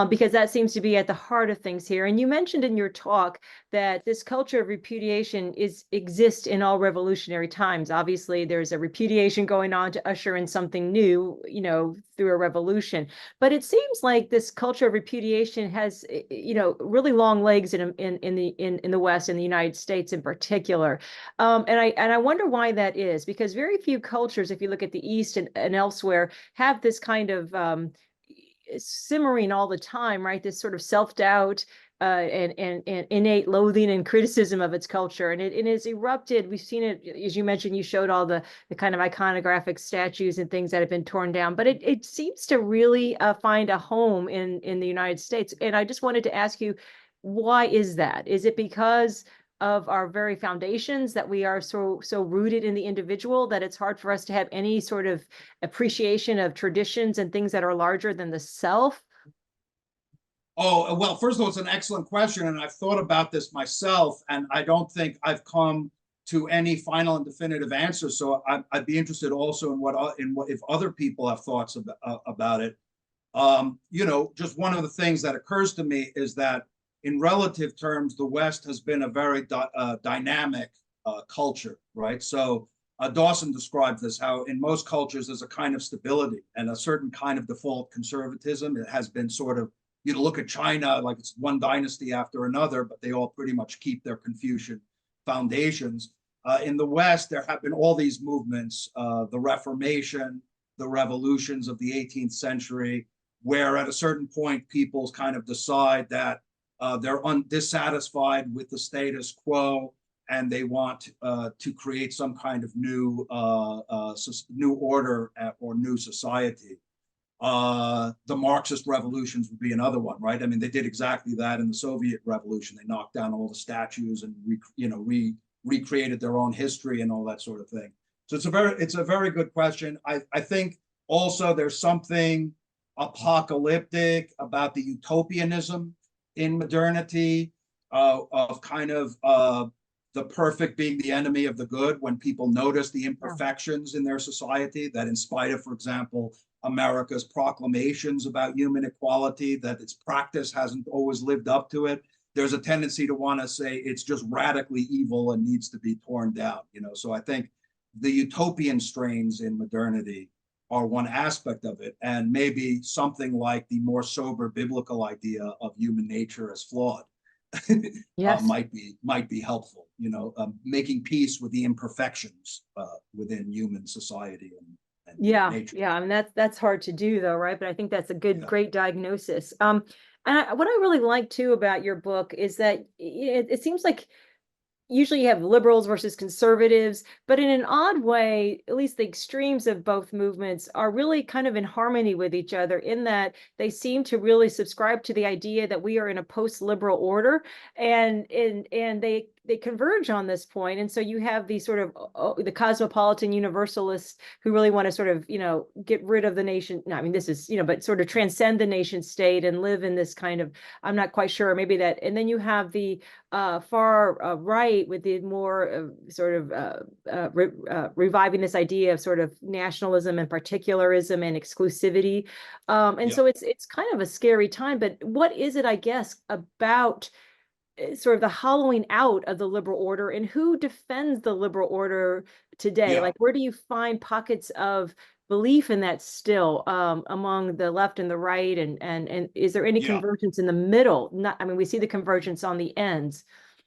because that seems to be at the heart of things here. And you mentioned in your talk that this culture of repudiation exists in all revolutionary times. Obviously, there's a repudiation going on to usher in something new, through a revolution. But it seems like this culture of repudiation has, really long legs in the West, in the United States in particular. And I wonder why that is, because very few cultures, if you look at the East and elsewhere, have this kind of simmering all the time, right? This sort of self-doubt and innate loathing and criticism of its culture. And it has erupted. We've seen it, as you mentioned, you showed all the kind of iconographic statues and things that have been torn down, but it seems to really find a home in the United States. And I just wanted to ask you, why is that? Is it because of our very foundations that we are so rooted in the individual that it's hard for us to have any sort of appreciation of traditions and things that are larger than the self? Oh, well, first of all, it's an excellent question. And I've thought about this myself, and I don't think I've come to any final and definitive answer. So I'd be interested also in what if other people have thoughts about it. Just one of the things that occurs to me is that in relative terms, the West has been a very dynamic culture, right? So Dawson described this, how in most cultures there's a kind of stability and a certain kind of default conservatism. It has been sort of, you know, look at China, like it's one dynasty after another, but they all pretty much keep their Confucian foundations. In the West, there have been all these movements, the Reformation, the revolutions of the 18th century, where at a certain point, people kind of decide that they're dissatisfied with the status quo, and they want to create some kind of new order or new society. The Marxist revolutions would be another one, right? I mean, they did exactly that in the Soviet Revolution. They knocked down all the statues and recreated their own history and all that sort of thing. So it's a very good question. I think also there's something apocalyptic about the utopianism in modernity, of kind of the perfect being the enemy of the good, when people notice the imperfections in their society, that in spite of, for example, America's proclamations about human equality, that its practice hasn't always lived up to it. There's a tendency to want to say it's just radically evil and needs to be torn down, you know. So I think the utopian strains in modernity are one aspect of it, and maybe something like the more sober biblical idea of human nature as flawed Yes. might be helpful, you know, making peace with the imperfections within human society and nature. Yeah. I mean, that's hard to do though, right? But I think that's a great diagnosis. And what I really like too about your book is that it seems like usually you have liberals versus conservatives, but in an odd way, at least the extremes of both movements are really kind of in harmony with each other, in that they seem to really subscribe to the idea that we are in a post-liberal order, and they converge on this point. And so you have these sort of the cosmopolitan universalists who really want to sort of, you know, get rid of the nation. No, I mean, this is, you know, but sort of transcend the nation state and live in this kind of, I'm not quite sure, maybe that. And then you have the far right with the more reviving this idea of sort of nationalism and particularism and exclusivity. So it's kind of a scary time. But what is it, I guess, about sort of the hollowing out of the liberal order, and who defends the liberal order today? Yeah. Like, where do you find pockets of belief in that still, among the left and the right, and is there any convergence in the middle? Not, I mean, we see the convergence on the ends.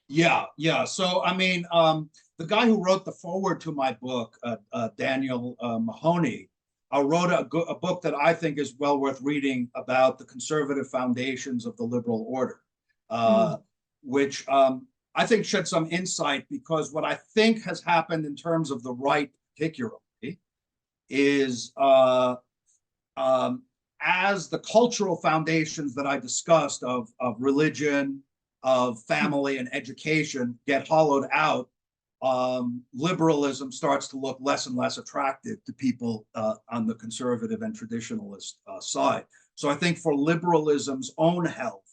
Yeah. So I mean, the guy who wrote the foreword to my book, Daniel Mahoney, wrote a book that I think is well worth reading about the conservative foundations of the liberal order, which I think shed some insight, because what I think has happened in terms of the right particularly is as the cultural foundations that I discussed of religion, of family and education get hollowed out, liberalism starts to look less and less attractive to people on the conservative and traditionalist side. So I think for liberalism's own health,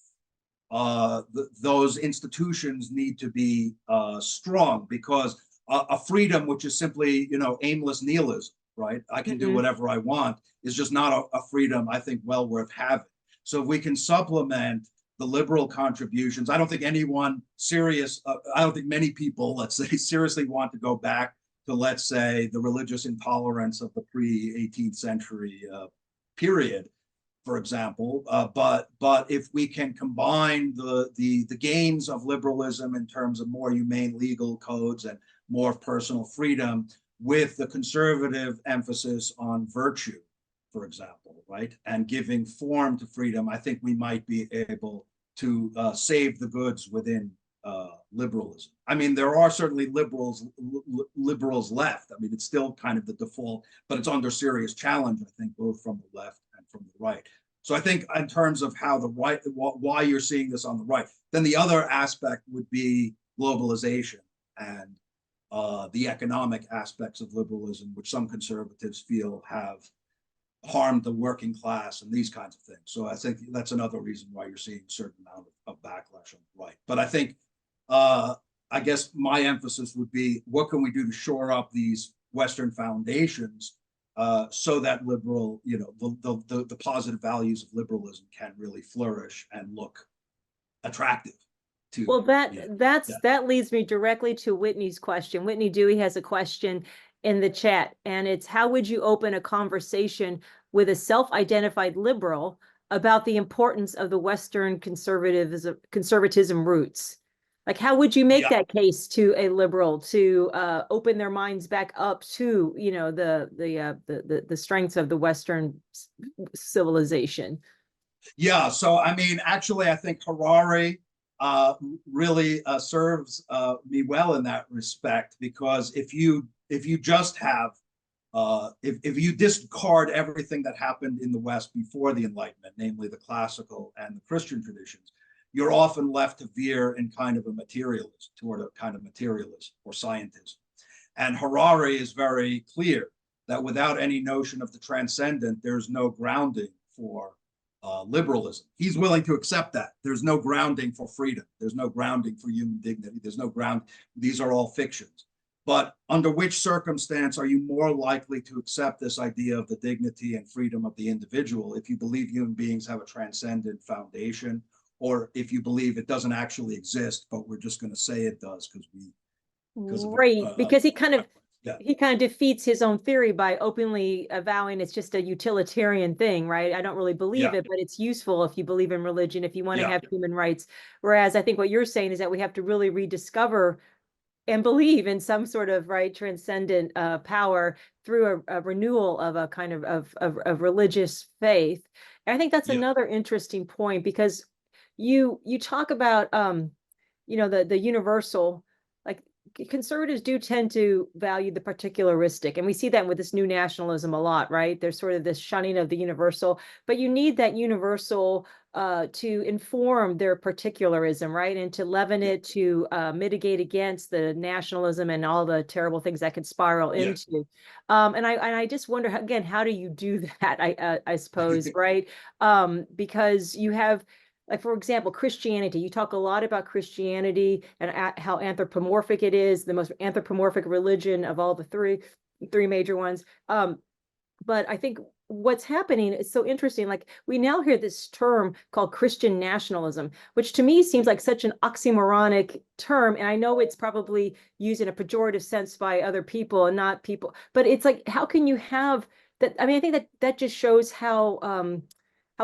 those institutions need to be strong, because a freedom which is simply, you know, aimless nihilism, right? I can do whatever I want, is just not a freedom I think well worth having. So if we can supplement the liberal contributions, I don't think anyone serious, I don't think many people, let's say, seriously want to go back to, let's say, the religious intolerance of the pre-18th century period, for example. But if we can combine the gains of liberalism in terms of more humane legal codes and more personal freedom with the conservative emphasis on virtue, for example, right, and giving form to freedom, I think we might be able to save the goods within liberalism. I mean, there are certainly liberals left. I mean, it's still kind of the default, but it's under serious challenge, I think, both from the left and from the right. So I think in terms of how the right, why you're seeing this on the right, then the other aspect would be globalization and the economic aspects of liberalism, which some conservatives feel have harmed the working class and these kinds of things. So I think that's another reason why you're seeing a certain amount of backlash on the right. But I think, I guess my emphasis would be, what can we do to shore up these Western foundations so that liberal, you know, the positive values of liberalism can really flourish and look attractive to. Well, Yeah. that leads me directly to Whitney's question. Whitney Dewey has a question in the chat, and it's, how would you open a conversation with a self-identified liberal about the importance of the Western conservatism roots? Like, how would you make that case to a liberal to open their minds back up to, you know, the strengths of the Western civilization? Yeah, so I mean, actually, I think Harari really serves me well in that respect, because if you just have if you discard everything that happened in the West before the Enlightenment, namely the classical and the Christian traditions, you're often left to veer in kind of a materialist, toward a kind of materialist or scientism. And Harari is very clear that without any notion of the transcendent, there's no grounding for liberalism. He's willing to accept that. There's no grounding for freedom. There's no grounding for human dignity. There's no ground. These are all fictions. But under which circumstance are you more likely to accept this idea of the dignity and freedom of the individual if you believe human beings have a transcendent foundation, or if you believe it doesn't actually exist, but we're just going to say it does because we because he kind of defeats his own theory by openly avowing it's just a utilitarian thing, right? I don't really believe it, but it's useful if you believe in religion, if you want to have human rights. Whereas I think what you're saying is that we have to really rediscover and believe in some sort of transcendent power through a renewal of a kind of religious faith. And I think that's another interesting point, because you talk about the universal. Like, conservatives do tend to value the particularistic, and we see that with this new nationalism a lot, right? There's sort of this shunning of the universal, but you need that universal to inform their particularism, right? And to leaven it, to mitigate against the nationalism and all the terrible things that could spiral into. And I just wonder, again, how do you do that? I suppose, right? Because you have, like, for example, Christianity. You talk a lot about Christianity and how anthropomorphic it is, the most anthropomorphic religion of all the three major ones. But I think what's happening is so interesting. Like, we now hear this term called Christian nationalism, which to me seems like such an oxymoronic term. And I know it's probably used in a pejorative sense by other people and not people, but it's like, how can you have that? I mean, I think that just shows how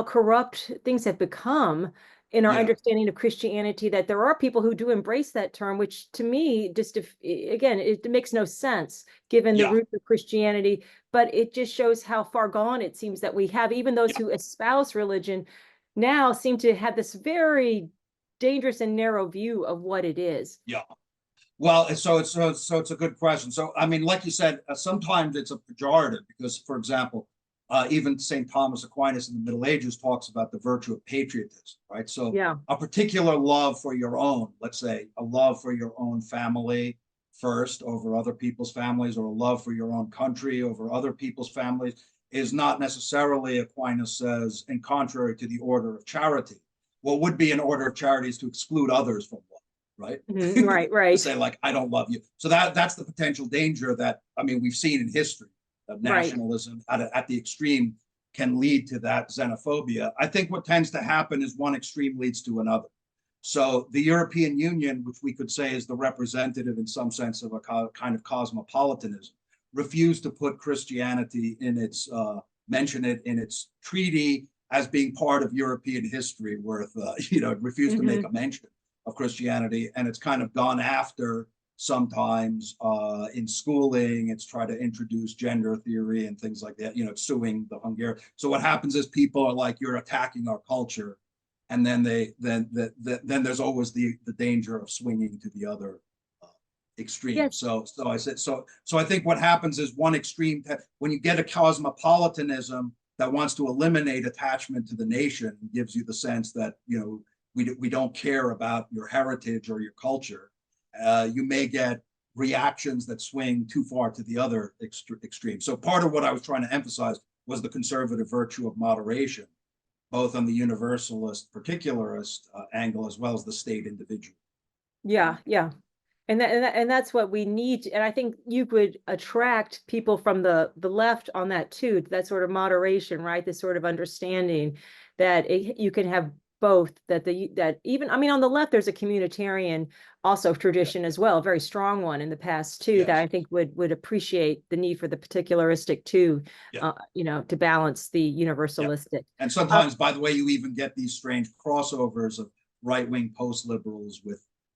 corrupt things have become in our understanding of Christianity, that there are people who do embrace that term, which to me, just again, it makes no sense given the roots of Christianity, but it just shows how far gone it seems that we have. Even those who espouse religion now seem to have this very dangerous and narrow view of what it is. Yeah. Well, so it's a good question. So, I mean, like you said, sometimes it's a pejorative because, for example, even St. Thomas Aquinas in the Middle Ages talks about the virtue of patriotism, right? So a particular love for your own, let's say a love for your own family first over other people's families, or a love for your own country over other people's families, is not necessarily, Aquinas says, in contrary to the order of charity. What would be an order of charity is to exclude others from love, right? Right. To say, like, I don't love you. So that's the potential danger that, I mean, we've seen in history. Of nationalism at the extreme can lead to that xenophobia. I think what tends to happen is one extreme leads to another. So the European Union, which we could say is the representative in some sense of a kind of cosmopolitanism, refused to put Christianity in its, mention it in its treaty as being part of European history worth, it refused to make a mention of Christianity. And it's kind of gone after sometimes in schooling. It's try to introduce gender theory and things like that, suing the Hungarian. So what happens is people are like, you're attacking our culture. And then then there's always the danger of swinging to the other extreme. So I think what happens is one extreme, when you get a cosmopolitanism that wants to eliminate attachment to the nation, gives you the sense that, we don't care about your heritage or your culture. You may get reactions that swing too far to the other extreme. So part of what I was trying to emphasize was the conservative virtue of moderation, both on the universalist, particularist angle, as well as the state individual. Yeah. And that's what we need. And I think you could attract people from the left on that too, that sort of moderation, right? This sort of understanding that you can have both, that even, I mean, on the left, there's a communitarian also tradition as well, a very strong one in the past too, that I think would appreciate the need for the particularistic too, to balance the universalistic. And sometimes, by the way, you even get these strange crossovers of right-wing post-liberals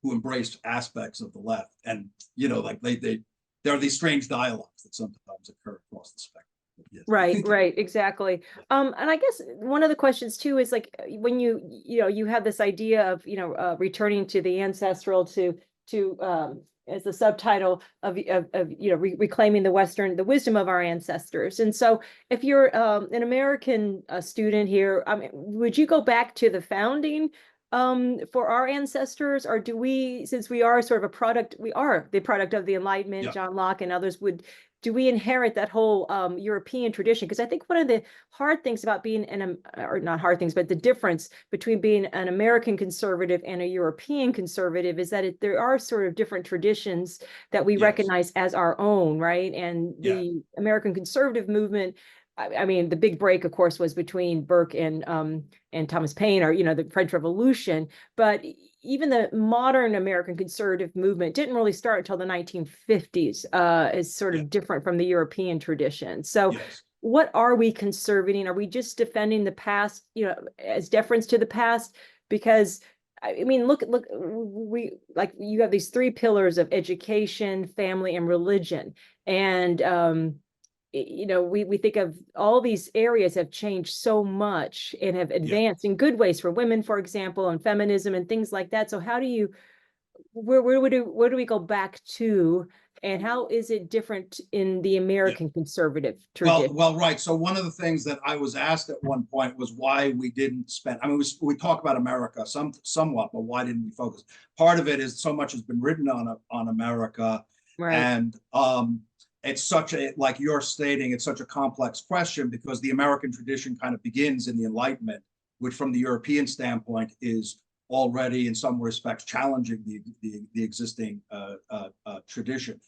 who embrace aspects of the left, and like there are these strange dialogues that sometimes occur across the spectrum. Yes. Right, exactly. And I guess one of the questions too is like when you have this idea of returning to the ancestral to as the subtitle of reclaiming the wisdom of our ancestors. And so if you're an American student here, I mean, would you go back to the founding for our ancestors, or do we, since we are sort of we are the product of the Enlightenment, John Locke and others, do we inherit that whole European tradition? Because I think one of the hard things about being or not hard things, but the difference between being an American conservative and a European conservative is that there are sort of different traditions that we recognize as our own, right? And the American conservative movement, I mean, the big break, of course, was between Burke and Thomas Paine, or the French Revolution. But even the modern American conservative movement didn't really start until the 1950s. Is sort of different from the European tradition. So, what are we conservating? Are we just defending the past, as deference to the past? Because I mean, look, you have these three pillars of education, family, and religion, and we think of all these areas have changed so much and have advanced in good ways for women, for example, and feminism and things like that. So how do you, where do we go back to, and how is it different in the American conservative tradition? Well, right. So one of the things that I was asked at one point was why we didn't spend, I mean, we talk about America somewhat, but why didn't we focus? Part of it is so much has been written on America. Right. And it's like you're stating, it's such a complex question because the American tradition kind of begins in the Enlightenment, which from the European standpoint is already in some respects challenging the existing tradition.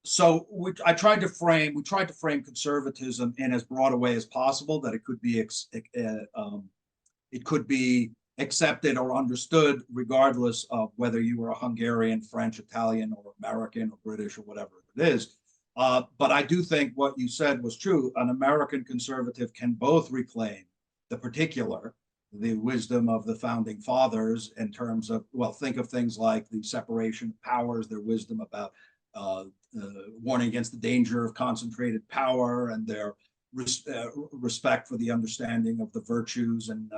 So we tried to frame conservatism in as broad a way as possible, that it could be accepted or understood regardless of whether you were a Hungarian, French, Italian, or American, or British, or whatever it is. But I do think what you said was true. An American conservative can both reclaim the wisdom of the founding fathers in terms of, think of things like the separation of powers, their wisdom about warning against the danger of concentrated power, and their respect for the understanding of the virtues and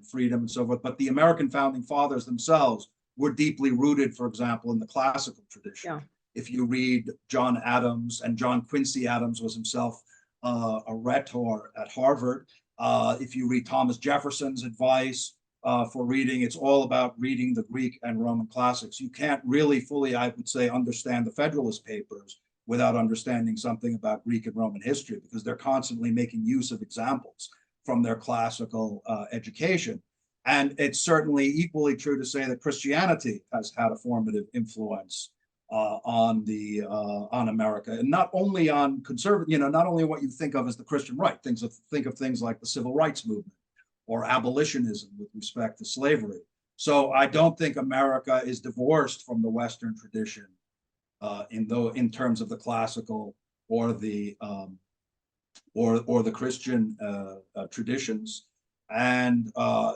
freedom and so forth. But the American founding fathers themselves were deeply rooted, for example, in the classical tradition. Yeah. If you read John Adams, and John Quincy Adams was himself a rhetor at Harvard. If you read Thomas Jefferson's advice for reading, it's all about reading the Greek and Roman classics. You can't really fully, I would say, understand the Federalist Papers without understanding something about Greek and Roman history, because they're constantly making use of examples from their classical education. And it's certainly equally true to say that Christianity has had a formative influence on America, and not only on conservative, not only what you think of as the Christian right, think of things like the civil rights movement or abolitionism with respect to slavery. So I don't think America is divorced from the Western tradition in terms of the classical or the Christian traditions. And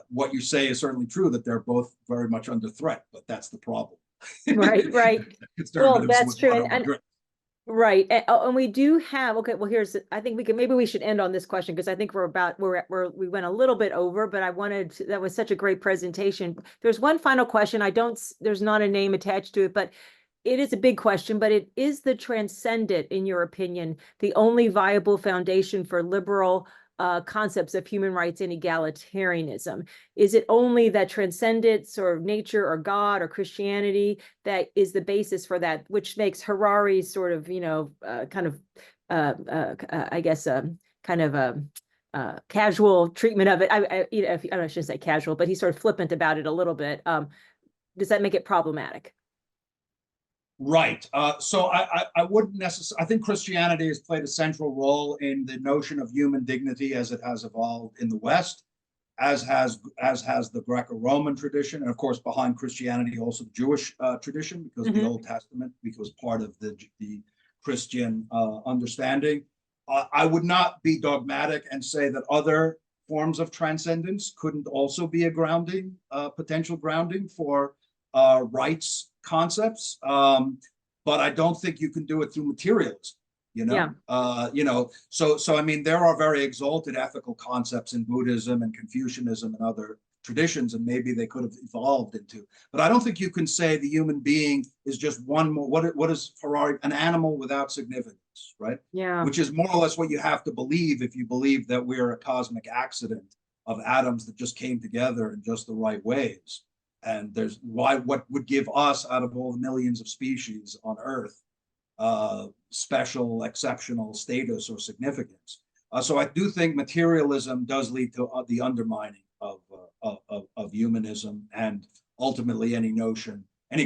what you say is certainly true, that they're both very much under threat, but that's the problem. Right. Well, that's true. Right. And we do have, okay, well, I think maybe we should end on this question, because I think we went a little bit over, but that was such a great presentation. There's one final question. There's not a name attached to it, but it is a big question. But it is the transcendent, in your opinion, the only viable foundation for liberal concepts of human rights and egalitarianism? Is it only that transcendent sort of nature or God or Christianity that is the basis for that, which makes Harari's sort of, I guess, kind of a casual treatment of it? I shouldn't say casual, but he's sort of flippant about it a little bit. Does that make it problematic? Right. So I wouldn't necessarily, I think Christianity has played a central role in the notion of human dignity as it has evolved in the West. as has the Greco-Roman tradition, and of course behind Christianity also the Jewish tradition, because the Old Testament was part of the Christian understanding. I would not be dogmatic and say that other forms of transcendence couldn't also be a grounding, potential grounding for rights concepts, but I don't think you can do it through materialism. So I mean, there are very exalted ethical concepts in Buddhism and Confucianism and other traditions, and maybe they could have evolved into. But I don't think you can say the human being is just one more. What is Ferrari? An animal without significance, right? Yeah. Which is more or less what you have to believe if you believe that we're a cosmic accident of atoms that just came together in just the right ways. And there's what would give us, out of all the millions of species on Earth, special, exceptional status or significance. So I do think materialism does lead to the undermining of humanism, and ultimately any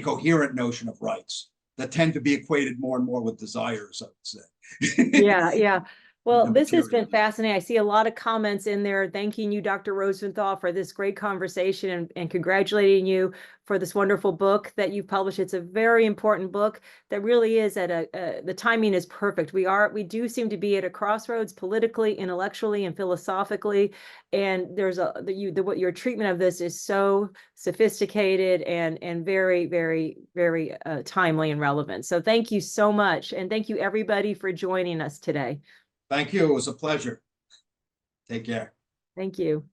coherent notion of rights that tend to be equated more and more with desires, I would say. Yeah. Well, this has been fascinating. I see a lot of comments in there thanking you, Dr. Rosenthal, for this great conversation, and congratulating you for this wonderful book that you've published. It's a very important book that really is the timing is perfect. We do seem to be at a crossroads politically, intellectually, and philosophically. And there's what your treatment of this is so sophisticated and very, very, very timely and relevant. So thank you so much. And thank you everybody for joining us today. Thank you. It was a pleasure. Take care. Thank you.